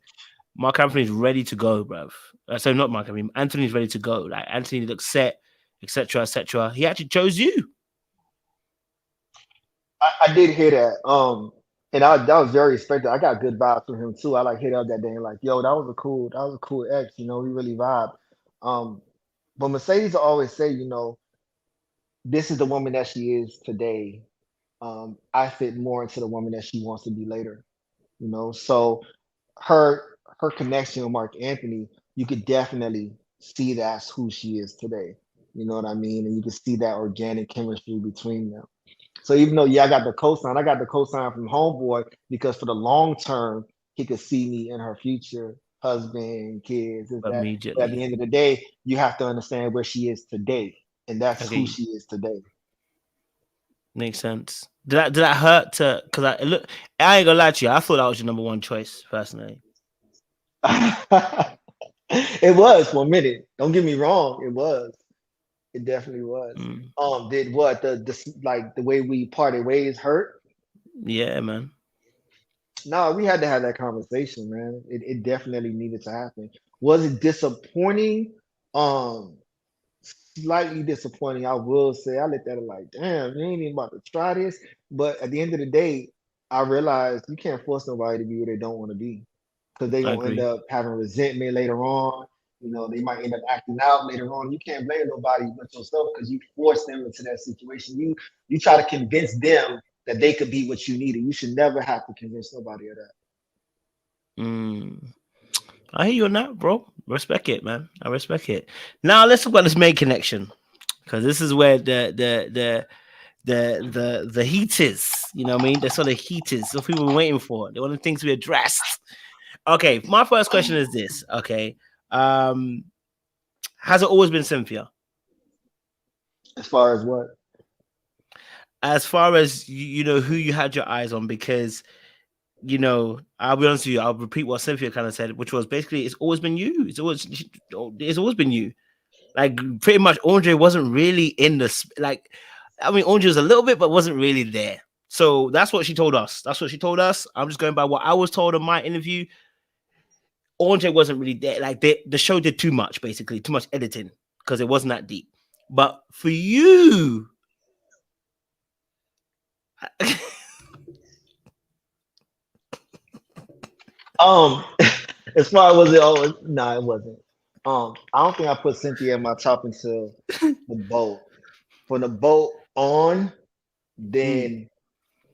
Mark Anthony's ready to go, bruv. So not Mark Anthony, Anthony's ready to go. Like Anthony looks set, etc., etc. He actually chose you. I did hear that. And that was very respected. I got good vibes from him too. I like hit up that day and like, yo, that was a cool ex. You know, we really vibe. Um, but Mercedes will always say, you know, this is the woman that she is today. I fit more into the woman that she wants to be later. You know, so her connection with Mark Anthony, you could definitely see that's who she is today. You know what I mean? And you can see that organic chemistry between them. So even though yeah, I got the cosign from Homeboy because for the long term, he could see me in her future husband, kids, is that. But at the Immediately. end of the day, you have to understand where she is today, and that's who Okay, she is today. makes sense. Did that hurt to? Because I ain't gonna lie to you. I thought that was your number one choice personally. It was for a minute. Don't get me wrong. It was. It definitely was. Mm. Did what the like the way we parted ways hurt? Yeah, man. No, we had to have that conversation, man. It definitely needed to happen. Was it disappointing? Um, Slightly disappointing. I will say. I looked at it like, damn, you ain't even about to try this. But at the end of the day, I realized you can't force nobody to be where they don't want to be because they I gonna end agree. up having resentment later on. You know, they might end up acting out later on. You can't blame nobody but yourself because you forced them into that situation. You try to convince them that they could be what you needed. You should never have to convince nobody of that. Mm. I hear you on that, bro. Respect it, man. I respect it. Now let's talk about this main connection because this is where the heat is. You know what I mean? That's what the heat is. So people are waiting for. They want things to be addressed. Okay, my first question is this. Okay, um, has it always been Cynthia? As far as what? As far as you know, who you had your eyes on, because I'll be honest with you. I'll repeat what Cynthia kind of said, which was basically it's always been you. It's always been you. Like pretty much, Andre wasn't really in the like. I mean, Andre was a little bit, but wasn't really there. So that's what she told us. That's what she told us. I'm just going by what I was told in my interview. Andre wasn't really there. Like the show did too much, basically, too much editing because it wasn't that deep. But for you, Um, as far as was it? Oh, no, it wasn't. I don't think I put Cynthia in my top until the boat. From the boat on, mm, then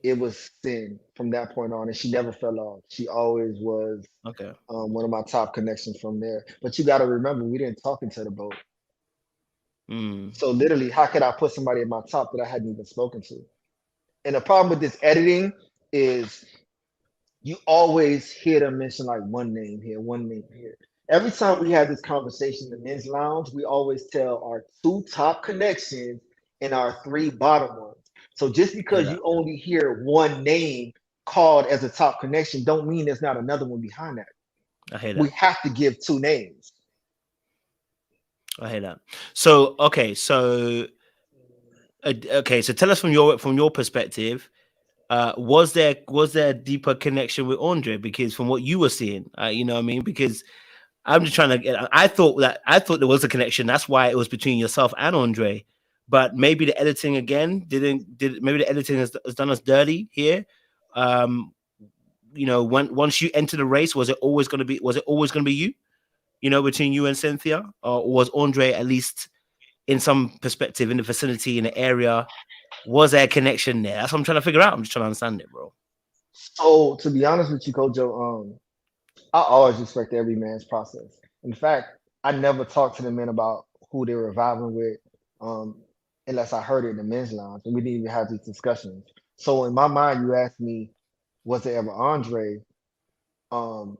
it was sin from that point on, and she never fell off. She always was okay, one of my top connections from there. But you got to remember, we didn't talk until the boat. mm, So literally, how could I put somebody in my top that I hadn't even spoken to? And the problem with this editing is you always hear them mention like one name here, one name here. Every time we have this conversation in the men's lounge, we always tell our two top connections and our three bottom ones. So just I hear because that. you only hear one name called as a top connection, don't mean there's not another one behind that. I hear We that. have to give two names. I hear that. So okay, so tell us from your perspective. Was there a deeper connection with Andre? Because from what you were seeing, you know what I mean? Because I'm just trying to get. I thought there was a connection. That's why it was between yourself and Andre. But maybe the editing again did maybe the editing has done us dirty here. Um, you know, when once you enter the race, was it always gonna be you? You know, between you and Cynthia, or was Andre at least in some perspective in the vicinity in the area? Was there a connection there? That's what I'm trying to figure out. I'm just trying to understand it, bro. So to be honest with you, Kojo, I always respect every man's process. In fact, I never talked to the men about who they were vibing with, um, unless I heard it in the men's lounge, and we didn't even have these discussions. So in my mind, you asked me, was it ever Andre? Um,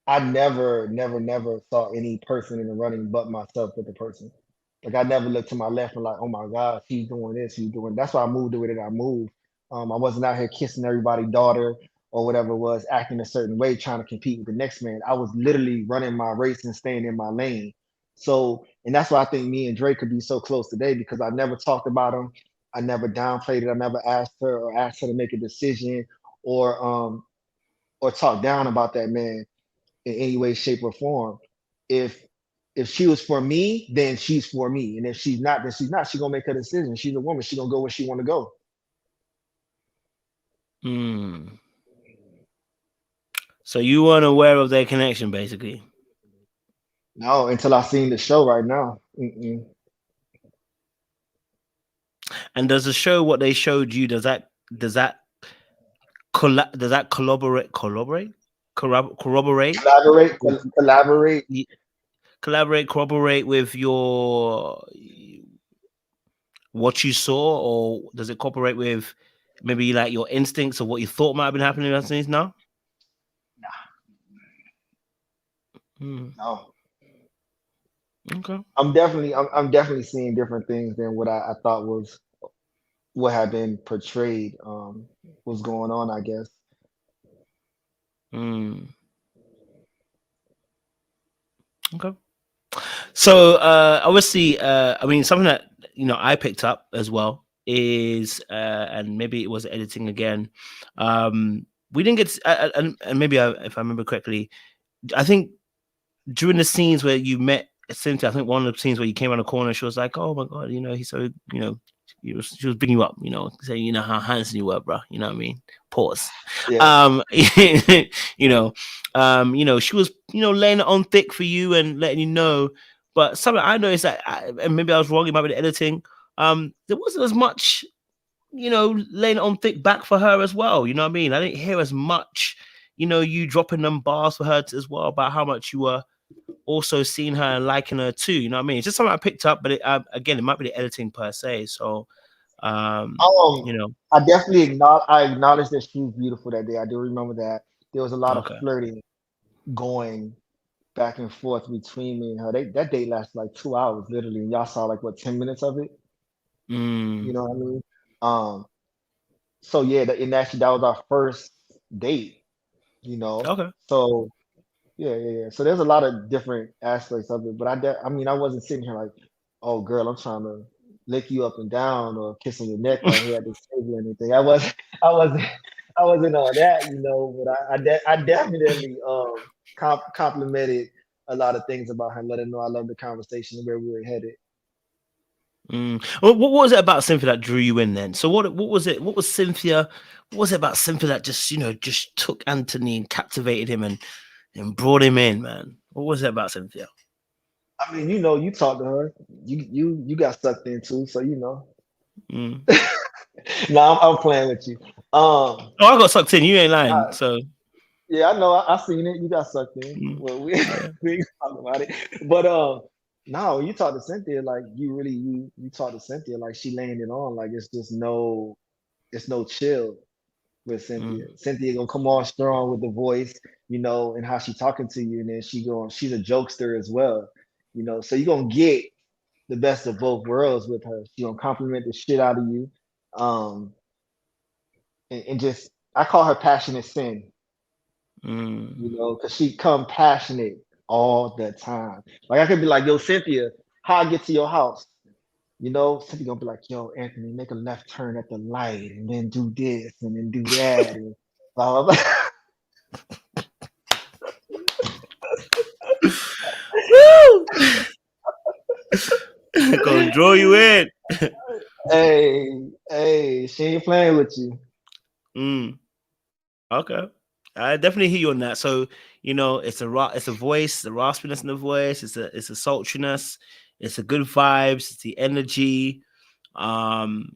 I never saw any person in the running but myself with the person. Like I never looked to my left and like, oh my God, he's doing this, he's doing. That's why I moved the way that I moved. I wasn't out here kissing everybody's daughter or whatever it was, acting a certain way, trying to compete with the next man. I was literally running my race and staying in my lane. So, and that's why I think me and Drake could be so close today because I never talked about him. I never downplayed it. I never asked her to make a decision or um or talk down about that man in any way, shape, or form. If if she was for me, then she's for me. And if she's not, then she's not. She's gonna make her decision. She's a woman. She's gonna go where she wanna go. Hmm. So you weren't aware of their connection, basically. No, until I seen the show right now. Mm-mm. And does the show what they showed you? Does that does that corroborate Collaborate, with collaborate. corroborate with your what you saw, or does it cooperate with maybe like your instincts of what you thought might have been happening in things now? Hmm. No, Okay. I'm definitely seeing different things than what I thought was what had been portrayed. Was going on, I guess. Hmm. Okay. So obviously, I mean, something that I picked up as well is, and maybe it was editing again. We didn't get, and maybe if I remember correctly, I think during the scenes where you met Cynthia, I think one of the scenes where you came around the corner, she was like, "Oh my god, he's so she was bigging you up, saying how handsome you were, bro. You know what I mean? Pause. Yeah. Um, you know, she was laying it on thick for you and letting you know. But something I noticed that, and maybe I was wrong, it might be the editing. There wasn't as much, laying it on thick back for her as well. You know what I mean? I didn't hear as much, you dropping them bars for her as well about how much you were also seeing her and liking her too. You know what I mean? It's just something I picked up, but again, it might be the editing per se. So, Um, you know, I definitely acknowledge that she was beautiful that day. I do remember that there was a lot of okay. flirting going back and forth between me and her. That date lasted like 2 hours, literally, and y'all saw like what 10 minutes of it. You Mm, know what I mean? Um, so yeah, and actually that was our first date. You know, okay. so yeah. So there's a lot of different aspects of it, but I mean, I wasn't sitting here like, oh girl, I'm trying to lick you up and down or kissing your neck right here at this table or anything. I wasn't, I wasn't on that, But I definitely complimented a lot of things about her, and let her know I love the conversation and where we were headed. Well, what was it about Cynthia that drew you in then? So what was it? What was Cynthia? What was it about Cynthia that just took Anthony and captivated him and brought him in, man? What was it about Cynthia? I mean, you talked to her, you got sucked in too, so you know. Mm. No, I'm playing with you. Um, Oh, I got sucked in. You ain't lying. nah, So Yeah, I know. I seen it. You got sucked in. mm, Well, we yeah. we ain't talking about it. But no, you talk to Cynthia like you really you talk to Cynthia like she laying it on. Like it's no chill with Cynthia. Mm, Cynthia gonna come on strong with the voice, and how she talking to you, and then she's a jokester as well, So you gonna get the best of both worlds with her. She gonna compliment the shit out of you, um, and just I call her passionate sin. mm. Because she come passionate all the time. Like I could be like, yo, Cynthia, how I get to your house? You know, Cindy gonna be like, yo, Anthony, make a left turn at the light and then do this and then do that and blah blah blah. Woo! Gonna draw you in. Hey, she ain't playing with you. Mm, okay. I definitely hear you on that. So, it's a voice, the raspiness in the voice, it's a sultriness, it's a good vibes, it's the energy. And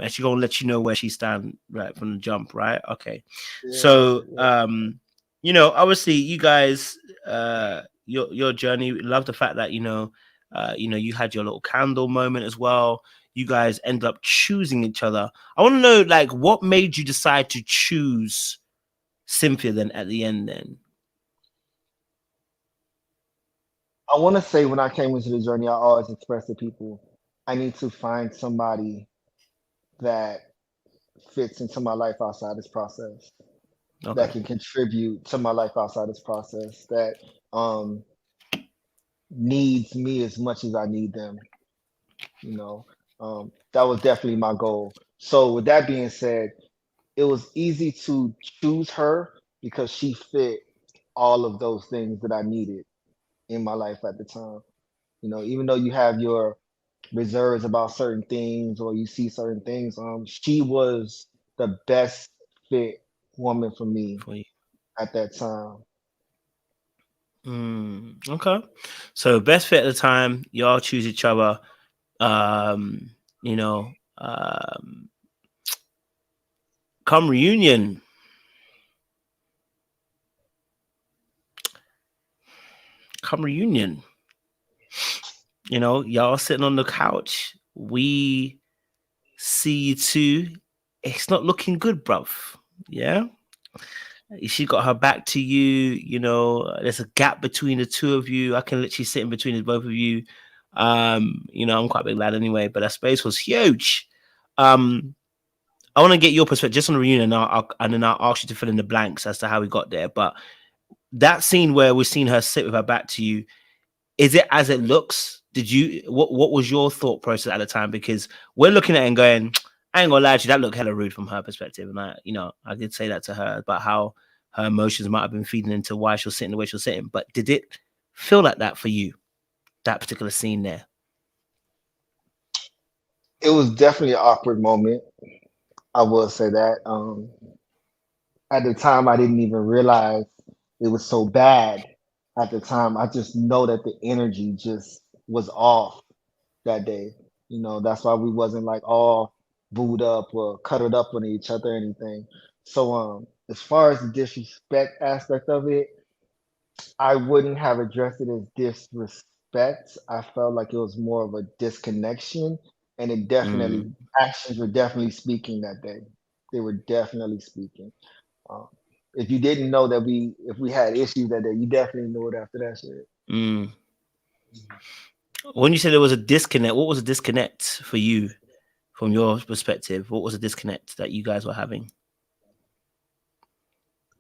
she's gonna let you know where she stand right from the jump, right? Okay. Yeah, So, yeah. obviously you guys, your journey, love the fact that you had your little candle moment as well. You guys end up choosing each other. I want to know, like, what made you decide to choose Cynthia then at the end then? I want to say when I came into the journey, I always expressed to people, I need to find somebody that fits into my life outside this process, that Okay. can contribute to my life outside this process, that um needs me as much as I need them, you know. That was definitely my goal. So with that being said, it was easy to choose her because she fit all of those things that I needed in my life at the time. You know, even though you have your reserves about certain things or you see certain things, she was the best fit woman for me For you. at that time. Okay. So best fit at the time, y'all choose each other. Um, you know, come reunion. Come reunion. Y'all sitting on the couch. We see you two. It's not looking good, bruv. Yeah. She got her back to you. There's a gap between the two of you. I can literally sit in between the both of you. I'm quite a big lad anyway, but that space was huge. Um, I want to get your perspective just on the reunion, and then I'll ask you to fill in the blanks as to how we got there. But that scene where we've seen her sit with her back to you, is it as it looks? What was your thought process at the time? Because we're looking at it and going, I ain't gonna lie to you, that looked hella rude from her perspective. And I did say that to her about how her emotions might have been feeding into why she was sitting the way she was sitting. But did it feel like that for you, that particular scene there? It was definitely an awkward moment. I will say that. At the time, I didn't even realize it was so bad. At the time, I just know that the energy just was off that day. You know, that's why we wasn't like all booed up or cuddled up on each other or anything. So as far as the disrespect aspect of it, I wouldn't have addressed it as disrespect. I felt like it was more of a disconnection, and it definitely Mm. actions were definitely speaking that day. They were definitely speaking. Um, if you didn't know that if we had issues that day, you definitely knew it after that shit. Mm. When you said there was a disconnect, what was a disconnect for you from your perspective? What was a disconnect that you guys were having?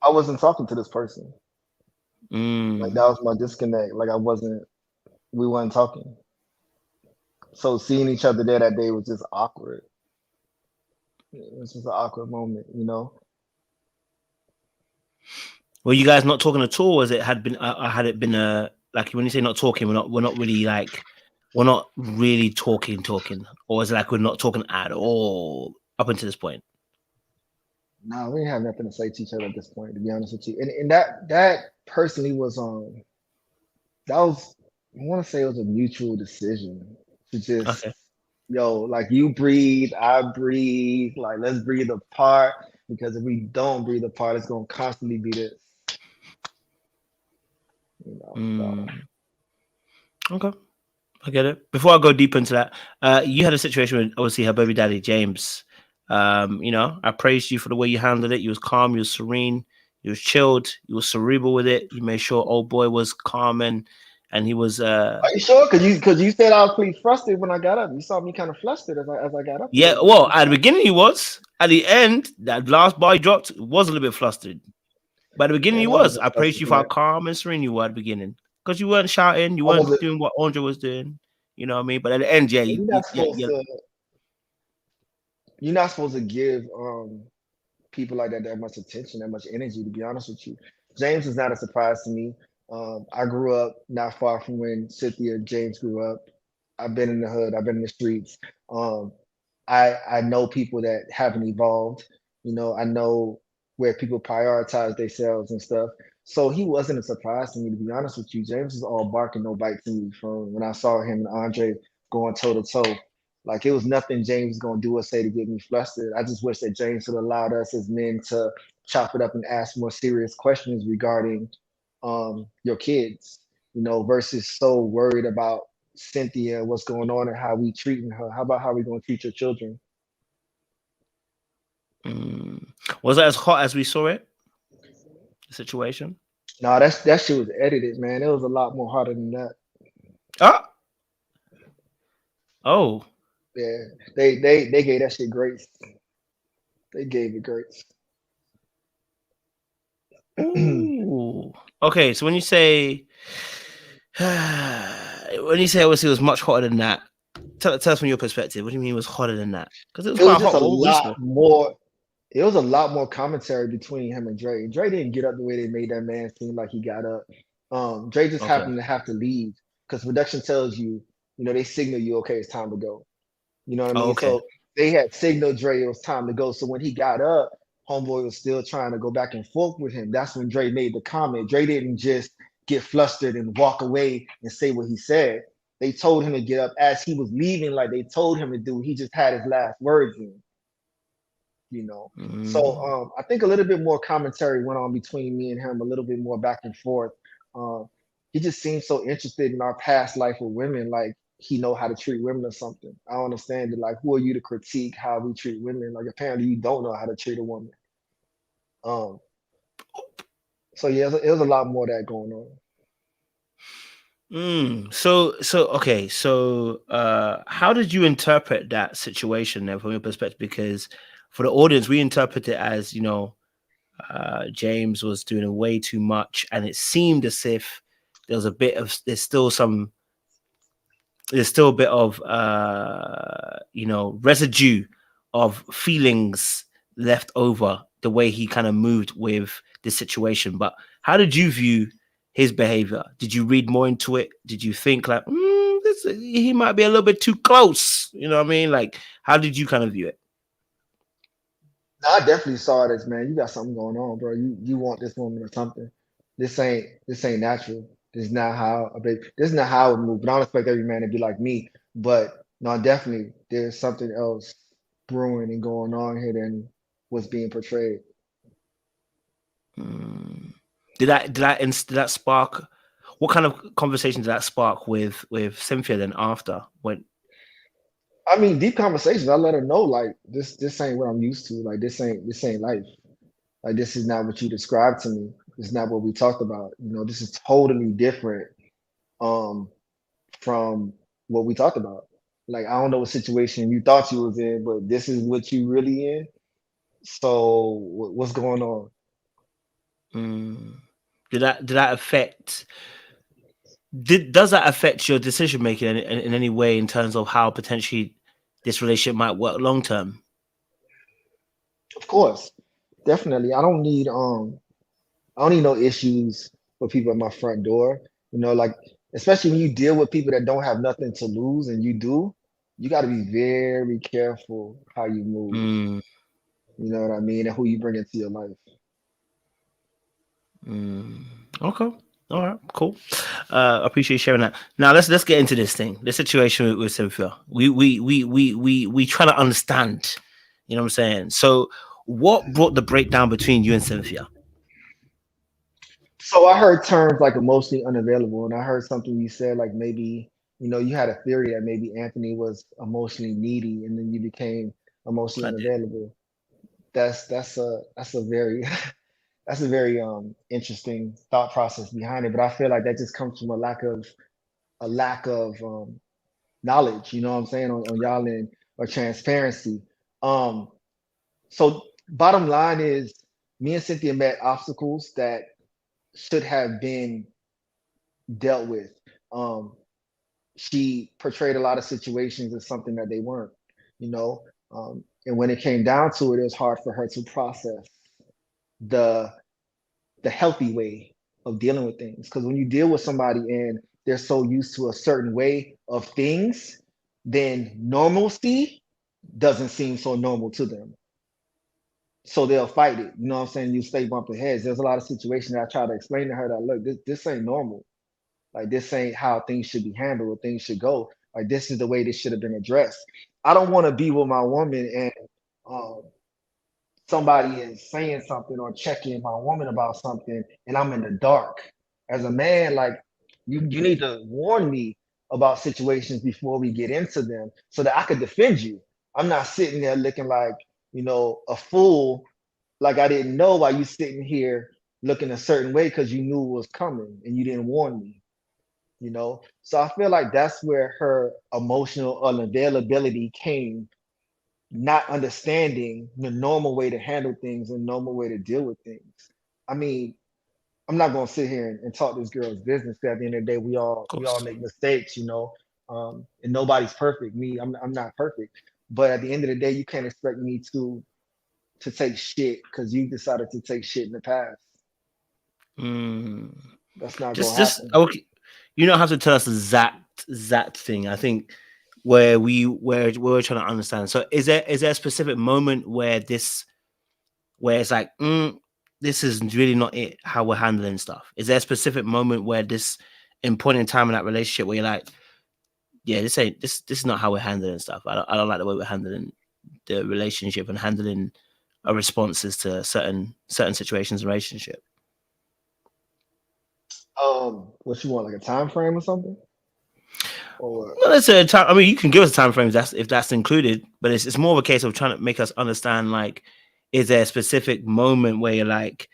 I wasn't talking to this person. Like Mm. that was my disconnect. Like I wasn't. We weren't talking. So seeing each other there that day was just awkward. It was just an awkward moment, you know. Were you guys not talking at all? Was it had it been like when you say not talking, we're not really like we're not really talking, or is it like we're not talking at all up until this point? Nah, we didn't have nothing to say to each other at this point, to be honest with you. And that personally was that was I want to say it was a mutual decision to just Okay. yo like you breathe, I breathe, like let's breathe apart because if we don't breathe apart, it's gonna constantly be this, you know. So Mm. Okay. I get it. Before I go deep into that, you had a situation with obviously her baby daddy James. I praised you for the way you handled it. You was calm, you was serene, you was chilled, you was cerebral with it. You made sure old boy was calm and he was are you sure? Cause you said I was pretty frustrated when I got up. You saw me kind of flustered as I got up yeah. there. Well, at the beginning he was. At the end, that last bar he dropped was a little bit flustered. But at the beginning he Man, I was a was. bit I praised flustered you for for how that. calm and serene you were at the beginning because you weren't shouting, you I weren't wasn't. doing what Andre was doing. You know what I mean? But at the end, yeah, You're not supposed to. You're not supposed to give people like that much attention, that much energy. To be honest with you, James is not a surprise to me. I grew up not far from when Cynthia and James grew up. I've been in the hood. I've been in the streets. Um, I know people that haven't evolved. I know where people prioritize themselves and stuff. So he wasn't a surprise to me, to be honest with you. James was all bark and no bite to me from when I saw him and Andre going toe to toe. Like it was nothing James was gonna do or say to get me flustered. I just wish that James would allowed us as men to chop it up and ask more serious questions regarding your kids, versus so worried about Cynthia, what's going on and how we treating her. How about how we gonna treat your children? Mm. Was that as hot as we saw it? The situation? Nah, that shit was edited, man. It was a lot more harder than that. Ah, oh, Yeah, they gave that shit grace. They gave it grace. ooh. Okay, so when you say obviously it was much hotter than that, tell us from your perspective. What do you mean it was hotter than that? Because it was It was quite just hot. a What we lot saw. more. It was a lot more commentary between him and Dre. And Dre didn't get up the way they made that man seem like he got up. Dre just Okay. happened to have to leave because production tells you, they signal you, okay, it's time to go. You know what I Oh, mean? okay. So they had signaled Dre it was time to go. So when he got up, Homeboy was still trying to go back and forth with him. That's when Dre made the comment. Dre didn't just get flustered and walk away and say what he said. They told him to get up as he was leaving, like they told him to do. He just had his last words in, you know. So Mm, I think a little bit more commentary went on between me and him, a little bit more back and forth. Um, he just seemed so interested in our past life with women, like he know how to treat women or something. I don't understand it. Like, who are you to critique how we treat women? Like, apparently you don't know how to treat a woman. Um, so yeah, it was a lot more of that going on. So okay. So how did you interpret that situation then from your perspective? Because for the audience, we interpret it as James was doing way too much, and it seemed as if there was a bit of there's still a bit of residue of feelings left over the way he kind of moved with this situation. But how did you view his behavior? Did you read more into it? Did you think like he might be a little bit too close? You know what I mean? Like, how did you kind of view it? No, I definitely saw it as, man, you got something going on, bro. You want this woman or something. This ain't natural. This is not how a baby. This is not how it would move. But I don't expect every man to be like me. But no, definitely there's something else brewing and going on here than what's being portrayed. Mm. Did that spark? What kind of conversation did that spark with Cynthia then after when? I mean, deep conversations. I let her know like this ain't what I'm used to. Like this ain't life. Like this is not what you described to me. This is not what we talked about. This is totally different. Um, from what we talked about. Like I don't know what situation you thought you was in, but this is what you really in. So what's going on? Mm, did that affect? Does that affect your decision making in any way in terms of how potentially this relationship might work long term? Of course, definitely. I don't need no issues with people at my front door. Like especially when you deal with people that don't have nothing to lose and you do, you got to be very careful how you move. Mm, You know what I mean? And who you bring into your life. mm. Okay. All right. Cool. Appreciate you sharing that. Now let's get into this thing. The situation with Cynthia. We try to understand. You know what I'm saying? So, what brought the breakdown between you and Cynthia? So I heard terms like emotionally unavailable, and I heard something you said like maybe you had a theory that maybe Anthony was emotionally needy, and then you became emotionally I did. unavailable. That's a very that's a very interesting thought process behind it. But I feel like that just comes from a lack of knowledge. You know what I'm saying on y'all end or transparency. Um, so bottom line is, me and Cynthia met obstacles that should have been dealt with. Um, she portrayed a lot of situations as something that they weren't, you know. And when it came down to it, it was hard for her to process the the healthy way of dealing with things. Because when you deal with somebody and they're so used to a certain way of things, then normalcy doesn't seem so normal to them. So they'll fight it. You know what I'm saying? You stay bumping heads. There's a lot of situations that I try to explain to her that look, this ain't normal. Like this ain't how things should be handled or things should go. Like this is the way this should have been addressed. I don't want to be with my woman and um, somebody is saying something or checking my woman about something and I'm in the dark. As a man, like you need to warn me about situations before we get into them so that I could defend you. I'm not sitting there looking like, a fool, like I didn't know why you sitting here looking a certain way because you knew it was coming and you didn't warn me. So I feel like that's where her emotional unavailability came, not understanding the normal way to handle things and normal way to deal with things. I mean, I'm not gonna sit here and talk this girl's business. 'Cause at the end of the day, we Of all we all course. make mistakes. And nobody's perfect. I'm not perfect. But at the end of the day, you can't expect me to take shit because you decided to take shit in the past. Mm. That's not Just, gonna just happen. okay. You don't have to tell us that thing. I think where we're trying to understand. So, is there a specific moment where it's like, this is really not it, how we're handling stuff? Is there a specific moment where this important time in that relationship where you're like, yeah, this is not how we're handling stuff. I don't like the way we're handling the relationship and handling our responses to certain situations in relationship. What you want, like a time frame or something? Or Well, that's a time. I mean, you can give us time frames. That's if that's included, but it's more of a case of trying to make us understand. Like, is there a specific moment where you're like,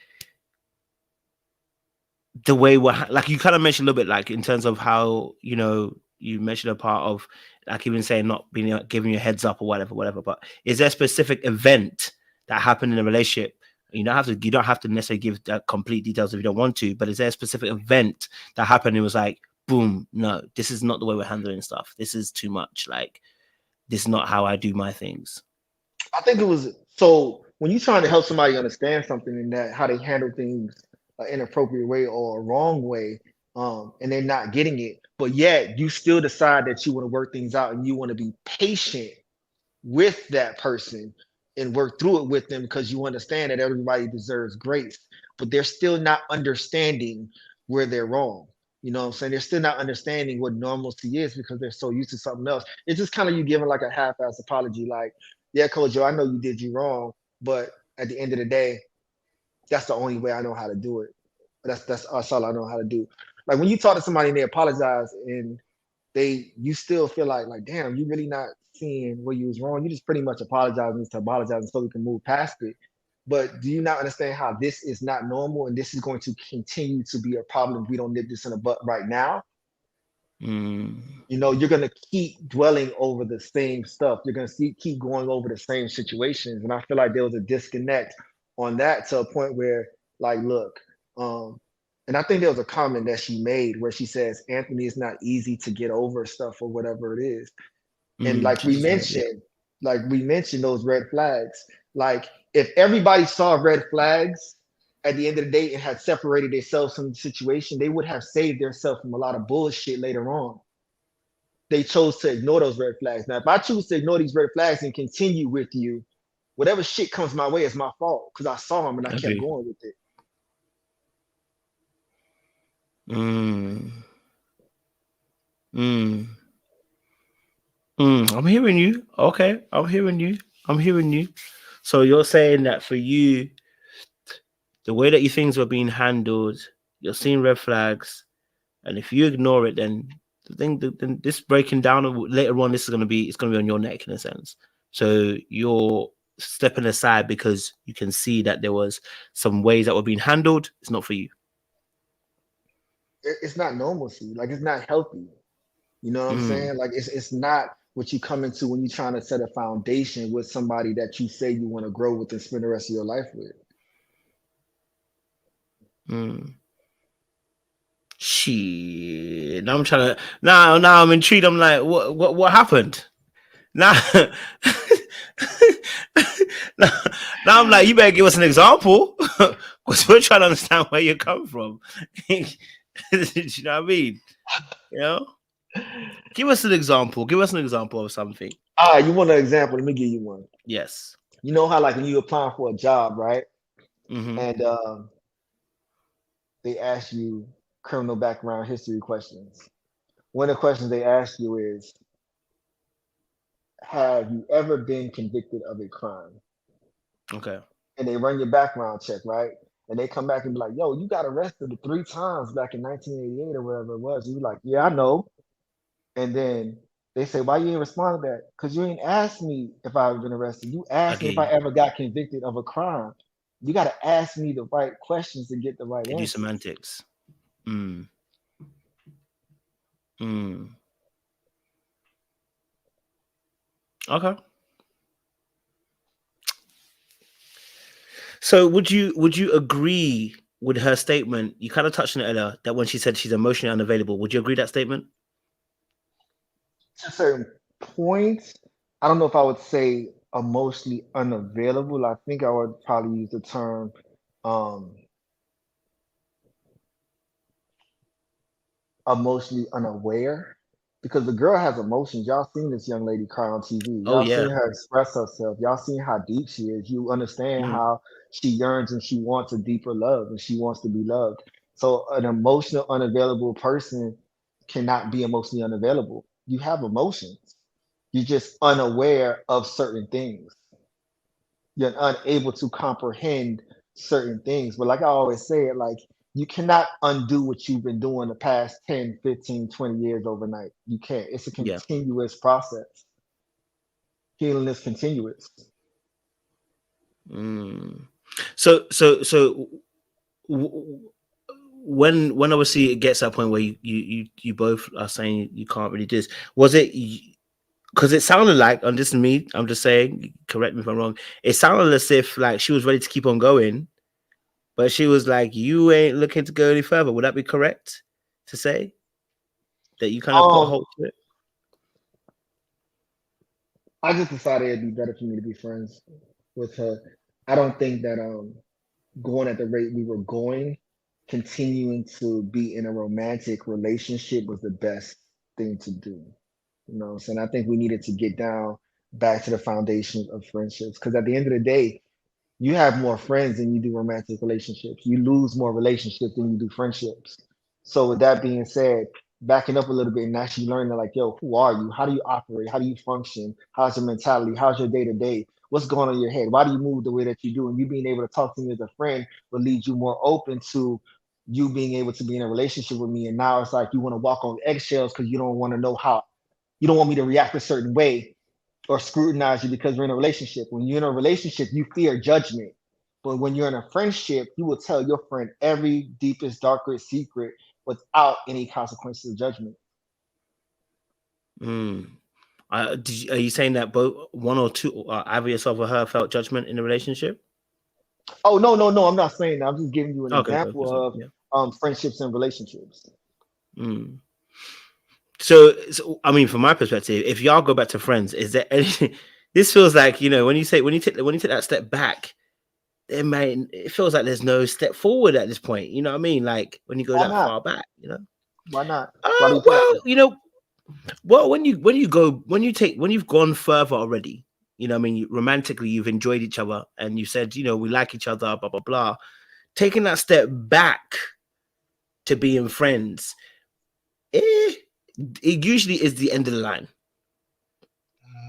the way we're like you kind of mentioned a little bit, like in terms of how you mentioned a part of like even saying not being giving you a heads up or whatever. But is there a specific event that happened in a relationship? You don't have to necessarily give that complete details if you don't want to. But is there a specific event that happened? And it was like, boom, no, this is not the way we're handling stuff. This is too much. Like, this is not how I do my things. I think it was so when you're trying to help somebody understand something and that how they handle things an inappropriate way or a wrong way, and they're not getting it, but yet you still decide that you want to work things out and you want to be patient with that person and work through it with them because you understand that everybody deserves grace, but they're still not understanding where they're wrong. You know what I'm saying? They're still not understanding what normalcy is because they're so used to something else. It's just kind of you giving like a half-ass apology, like, yeah, Coach Joe, I know you did you wrong, but at the end of the day, that's the only way I know how to do it. That's all I know how to do. Like when you talk to somebody and they apologize and you still feel like damn, you really not seeing where you was wrong. You just pretty much apologizing to apologizing so we can move past it. But do you not understand how this is not normal and this is going to continue to be a problem if we don't nip this in the butt right now? Mm, You're gonna keep dwelling over the same stuff. You're gonna keep going over the same situations. And I feel like there was a disconnect on that to a point where, like, look, um, and I think there was a comment that she made where she says Anthony is not easy to get over stuff or whatever it is. And she just said, yeah. like we mentioned those red flags. Like if everybody saw red flags at the end of the day and had separated themselves from the situation, they would have saved themselves from a lot of bullshit later on. They chose to ignore those red flags. Now, if I choose to ignore these red flags and continue with you, whatever shit comes my way is my fault because I saw them and I I kept agree. going with it. Mm, mm. I'm hearing you. Okay, I'm hearing you. I'm hearing you. So you're saying that for you, the way that your things were being handled, you're seeing red flags, and if you ignore it, then then this breaking down later on, this is it's gonna be on your neck in a sense. So you're stepping aside because you can see that there was some ways that were being handled. It's not for you. It's not normalcy. Like it's not healthy. You know what I'm Mm, saying? Like it's not what you come into when you're trying to set a foundation with somebody that you say you want to grow with and spend the rest of your life with. mm. Shit. Now I'm trying to. Now I'm intrigued. I'm like, what happened? Now, now, now I'm like, you better give us an example because we're trying to understand where you're coming from. Do you know what I mean? You know, give us an example. Give us an example of something. You want an example? Let me give you one. Yes. You know how like when you applying for a job, right? Mm-hmm. And they ask you criminal background history questions. One of the questions they ask you is, have you ever been convicted of a crime? Okay. And they run your background check, right? And they come back and be like, yo, you got arrested 3 times back in 1988 or whatever it was. And you're like, yeah, I know. And then they say, why you ain't respond to that? Because you ain't asked me if I've been arrested. You I asked me get if I you. ever got convicted of a crime. You got to ask me the right questions to get the right They do answers. semantics. Mm. Mm. Okay. So would you agree with her statement? You kind of touched on it earlier that when she said she's emotionally unavailable. Would you agree that statement? To a certain point, I don't know if I would say emotionally unavailable. I think I would probably use the term um, emotionally unaware because the girl has emotions. Y'all seen this young lady cry on TV. Oh Y'all yeah. seen her express herself. Y'all seen how deep she is. You understand Mm. how she yearns and she wants a deeper love and she wants to be loved. So an emotional unavailable person cannot be emotionally unavailable. You have emotions. You're just unaware of certain things. You're unable to comprehend certain things. But like I always say, it like you cannot undo what you've been doing the past 10, 15, 20 years overnight. You can't. It's a Yeah. continuous process. Healing is continuous. Mm. So w- when obviously it gets to that point where you both are saying you can't really do this, was it because it sounded like, and this is me, I'm just saying, correct me if I'm wrong, it sounded as if like she was ready to keep on going, but she was like, you ain't looking to go any further. Would that be correct to say that you kind of put a Um, halt to it? I just decided it'd be better for me to be friends with her. I don't think that going at the rate we were going, continuing to be in a romantic relationship was the best thing to do. You know what I'm saying? I think we needed to get down back to the foundation of friendships because at the end of the day, you have more friends than you do romantic relationships. You lose more relationships than you do friendships. So with that being said, backing up a little bit and actually learning like, yo, who are you? How do you operate? How do you function? How's your mentality? How's your day to day? What's going on in your head? Why do you move the way that you do? And you being able to talk to me as a friend will lead you more open to you being able to be in a relationship with me. And now it's like you want to walk on eggshells because you don't want to know how, you don't want me to react a certain way or scrutinize you because we're in a relationship. When you're in a relationship, you fear judgment. But when you're in a friendship, you will tell your friend every deepest, darkest secret without any consequences of judgment. Mm. Are you saying that both one or two, either yourself or her, felt judgment in the relationship? Oh, no, no, no, I'm not saying that. I'm just giving you an Okay, okay, example of yeah. friendships and relationships. Mm. So, I mean, from my perspective, if y'all go back to friends, is there anything? This feels like, when you take that step back, it feels like there's no step forward at this point. You know what I mean? Like when you go Why that not? far back, you know. Why not? Why do you say that? Well, well, when you've gone further already, I mean, romantically, you've enjoyed each other, and you said, we like each other, blah blah blah. Taking that step back to being friends, eh, it usually is the end of the line.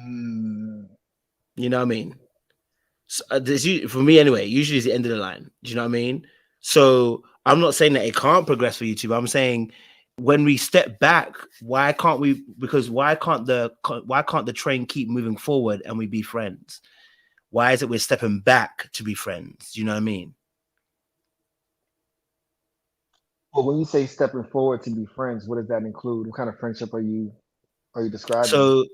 Mm. You know what I mean? So, for me anyway, usually it's the end of the line. Do you know what I mean? So I'm not saying that it can't progress for you two, but I'm saying when we step back, why can't we? Because why can't the train keep moving forward and we be friends? Why is it we're stepping back to be friends? Do you know what I mean? But when you say stepping forward to be friends, what does that include? What kind of friendship are you describing? So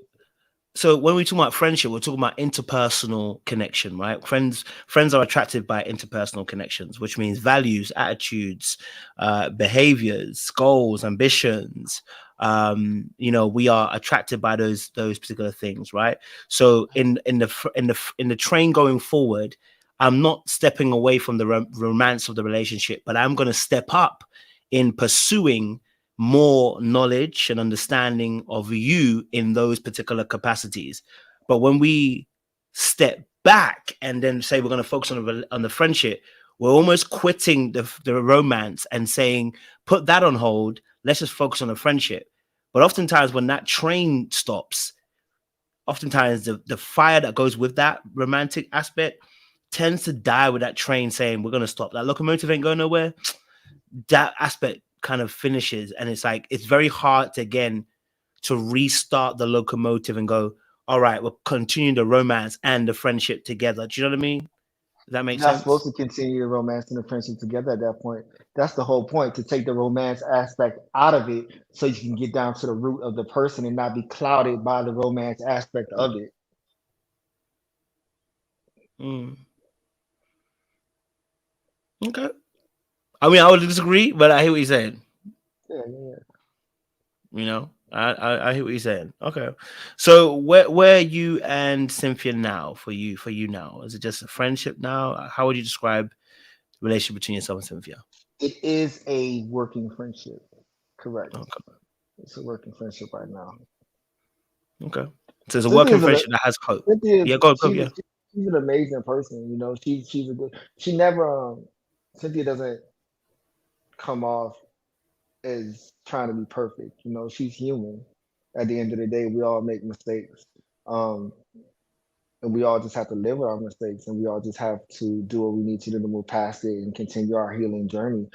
so when we talk about friendship, we're talking about interpersonal connection, right? Friends are attracted by interpersonal connections, which means values, attitudes, behaviors, goals, ambitions. We are attracted by those particular things, right? So in the train going forward, I'm not stepping away from the romance of the relationship, but I'm going to step up in pursuing more knowledge and understanding of you in those particular capacities. But when we step back and then say we're going to focus on the friendship, we're almost quitting the romance and saying, put that on hold. Let's just focus on the friendship. But oftentimes when that train stops, oftentimes the fire that goes with that romantic aspect tends to die with that train saying, we're going to stop. That locomotive ain't going nowhere. That aspect kind of finishes, and it's like it's very hard to again to restart the locomotive and go, all right, we'll continue the romance and the friendship together. Do you know what I mean? Does that make You're not supposed sense? to continue the romance and the friendship together at that point. That's the whole point, to take the romance aspect out of it so you can get down to the root of the person and not be clouded by the romance aspect of it. Mm, okay. I mean, I would disagree, but I hear what you're saying. Yeah, yeah, I hear what you're saying. Okay, so where are you and Cynthia now? For you now, is it just a friendship now? How would you describe the relationship between yourself and Cynthia? yeah. It is a working friendship. Correct. Okay, It's a working friendship right now. okay. So it's a working Cynthia's a friendship that has hope. Cynthia's Yeah, go. she's Yeah. she's an amazing person. She's a good. She never Cynthia doesn't come off as trying to be perfect. She's human. At the end of the day, we all make mistakes. Um, and we all just have to live with our mistakes, and we all just have to do what we need to do to move past it and continue our healing journey,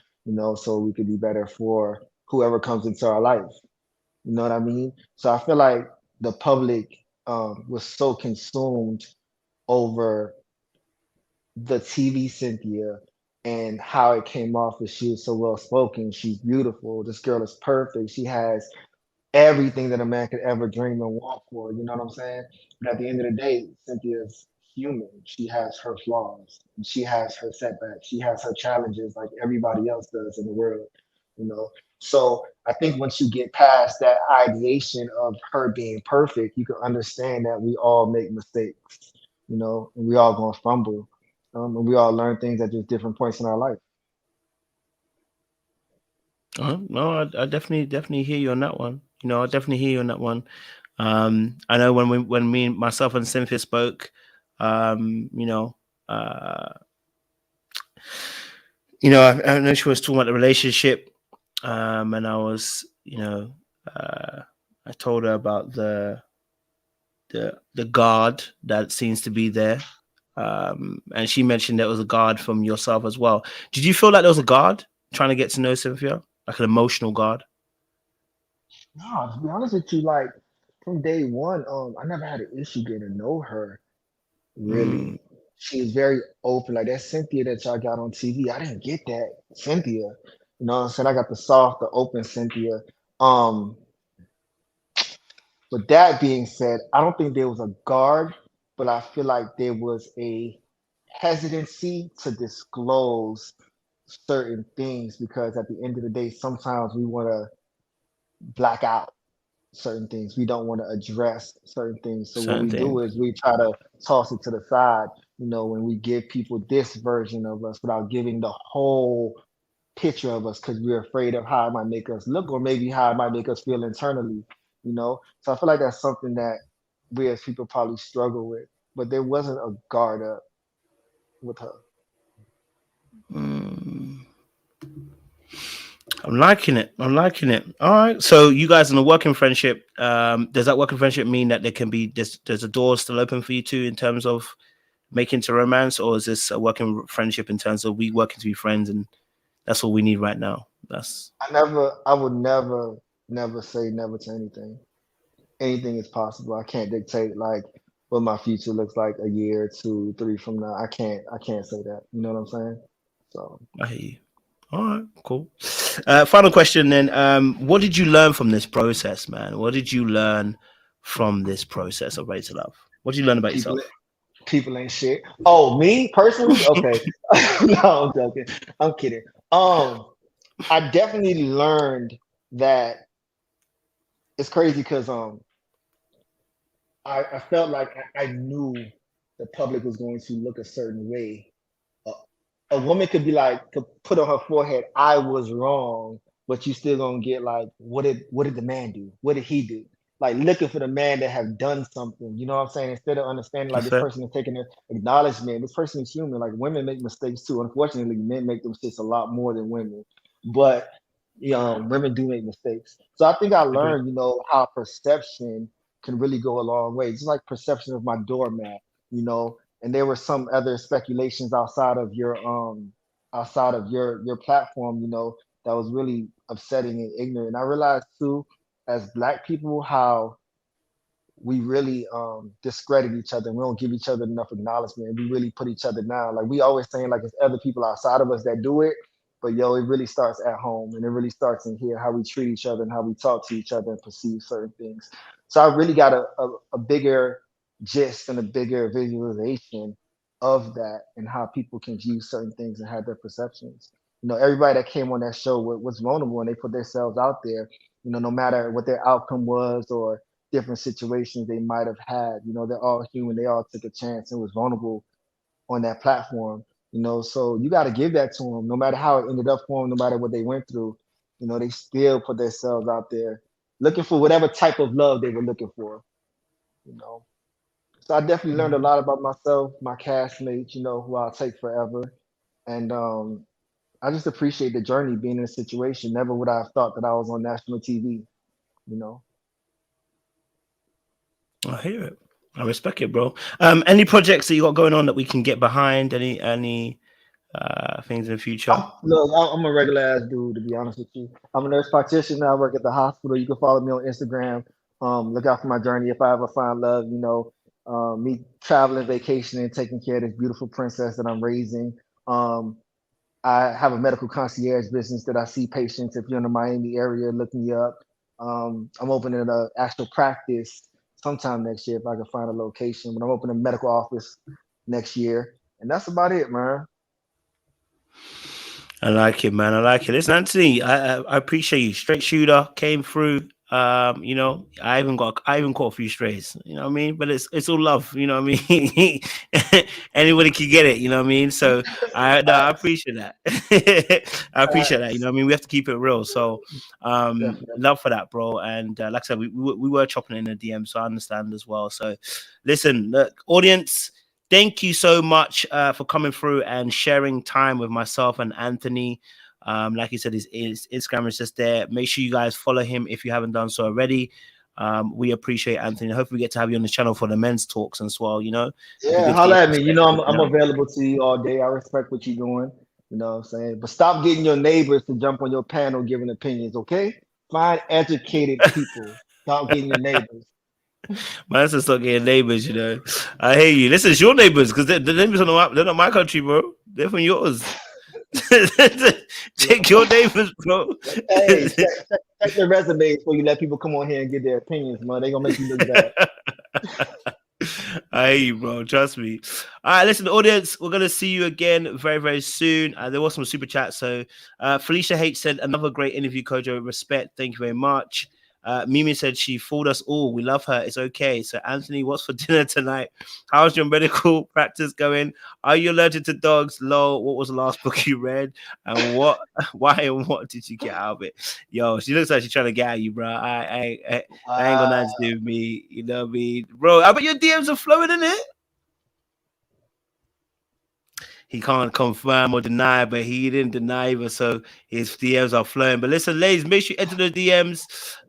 so we could be better for whoever comes into our life. You know what I mean? So I feel like the public was so consumed over the TV Cynthia and how it came off as she was so well spoken. She's beautiful. This girl is perfect. She has everything that a man could ever dream and want for. You know what I'm saying? But at the end of the day, Cynthia's human. She has her flaws. She has her setbacks. She has her challenges like everybody else does in the world. You know. So I think once you get past that ideation of her being perfect, you can understand that we all make mistakes. And we all gonna fumble. And we all learn things at just different points in our life. No, I definitely hear you on that one. I definitely hear you on that one. I know when me myself and Cynthia spoke, um, you know, uh, I know she was talking about the relationship, and I was, I told her about the guard that seems to be there, and she mentioned there was a guard from yourself as well. Did you feel like there was a guard trying to get to know Cynthia, like an emotional guard? No, to be honest with you, like from day one, I never had an issue getting to know her. Mm, Really, she was very open. Like that Cynthia that y'all got on TV, I didn't get that Cynthia. You know what I'm saying? I got the soft, the open Cynthia. Um, but that being said, I don't think there was a guard, but I feel like there was a hesitancy to disclose certain things because at the end of the day, sometimes we want to black out certain things. We don't want to address certain things. So what certain we do things. is we try to toss it to the side, when we give people this version of us without giving the whole picture of us because we're afraid of how it might make us look or maybe how it might make us feel internally. So I feel like that's something that we as people probably struggle with. But there wasn't a guard up with her. Mm, I'm liking it. I'm liking it. All right. So you guys in a working friendship, does that working friendship mean that there's a door still open for you two in terms of making to romance, or is this a working friendship in terms of we working to be friends and that's all we need right now? That's I would never say never to anything. Anything is possible. I can't dictate like what my future looks like a year, two, three from now. I can't say that. You know what I'm saying? So I hear you. All right, cool. Final question then. What did you learn from this process, man? What did you learn from this process of Ready to Love? What did you learn about People, yourself? people ain't shit. Oh, me personally? Okay. No, I'm joking. I'm kidding. Um, I definitely learned that it's crazy because I felt like I knew the public was going to look a certain way. A, a woman could be like, could put on her forehead, "I was wrong," but you still gonna get like, what did the man do? What did he do? Like looking for the man that have done something. You know what I'm saying? Instead of understanding like That's this fair. person is taking an acknowledgement. This person is human. Like women make mistakes too. Unfortunately, men make them mistakes a lot more than women. But women do make mistakes. So I think I Agree. learned, how perception can really go a long way. Just like perception of my doormat, and there were some other speculations outside of your platform, that was really upsetting and ignorant. I realized too, as black people, how we really discredit each other and we don't give each other enough acknowledgement and we really put each other down. Like we always saying like it's other people outside of us that do it, but yo, it really starts at home and it really starts in here, how we treat each other and how we talk to each other and perceive certain things. So I really got a bigger gist and a bigger visualization of that and how people can view certain things and have their perceptions. Everybody that came on that show was vulnerable and they put themselves out there, no matter what their outcome was or different situations they might have had. They're all human. They all took a chance and was vulnerable on that platform. So you got to give that to them, no matter how it ended up for them, no matter what they went through. They still put themselves out there, looking for whatever type of love they were looking for. You know. So I definitely learned a Mhm. lot about myself, my castmates, who I'll take forever, and I just appreciate the journey being in a situation. Never would I have thought that I was on national TV. You know. I hear it. I respect it, bro. Any projects that you got going on that we can get behind? Any things in the future? I'm a regular ass dude, to be honest with you. I'm a nurse practitioner. I work at the hospital. You can follow me on Instagram. Look out for my journey if I ever find love. Me traveling, vacationing, taking care of this beautiful princess that I'm raising. Um, I have a medical concierge business that I see patients. If you're in the Miami area, look me up. I'm opening an actual practice sometime next year if I can find a location. But I'm opening a medical office next year, and that's about it, man. I like it, man. I like it. Listen, Anthony, I appreciate you. Straight shooter came through. I even caught a few strays. You know what I mean? But it's all love. You know what I mean? Anybody can get it. You know what I mean? So I Facts, appreciate that. I appreciate that. You facts. know what I mean? We have to keep it real. So Definitely. love for that, bro. And like I said, we were chopping in the DM, so I understand as well. So listen, look, audience. Thank you so much for coming through and sharing time with myself and Anthony. Like you said, his Instagram is just there. Make sure you guys follow him if you haven't done so already. We appreciate Anthony. Hopefully, we get to have you on the channel for the men's talks as well. It'd be Yeah, good to get holla your at me. I'm perspective. I'm available to you all day. I respect what you're doing. You know what I'm saying? But stop getting your neighbors to jump on your panel giving opinions, okay? Find educated people. Stop getting your neighbors. Man, let's just start getting neighbors. I hear you. Listen, it's your neighbors because the neighbors are not they're not my country, bro. They're from yours. Yeah. Take your neighbors, bro. Hey, check their resumes before you let people come on here and give their opinions, man. They gonna make you look bad. I hear you, bro. Trust me. All right, listen, audience, we're gonna see you again very, very soon. There was some super chats. So Felicia H said another great interview, Kojo. Respect. Thank you very much. Mimi said she fooled us all. We love her. It's okay. So Anthony, what's for dinner tonight? How's your medical practice going? Are you allergic to dogs? Lol. What was the last book you read? And what? Why and what did you get out of it? Yo, she looks like she's trying to get at you, bro. That ain't got Uh, nothing to do with me. You know what I mean? Bro, I bet your DMs are flowing in it. He can't confirm or deny, but he didn't deny either. So his DMs are flowing. But listen, ladies, make sure you enter the DMs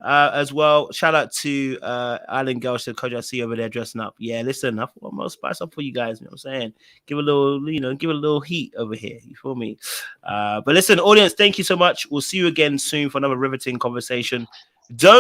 as well. Shout out to Island Girl. Said, Coach, I see you over there dressing up. Yeah, listen, I thought I'm gonna spice up for you guys. You know what I'm saying? Give a little, give a little heat over here. You feel me? But listen, audience, thank you so much. We'll see you again soon for another riveting conversation. Don't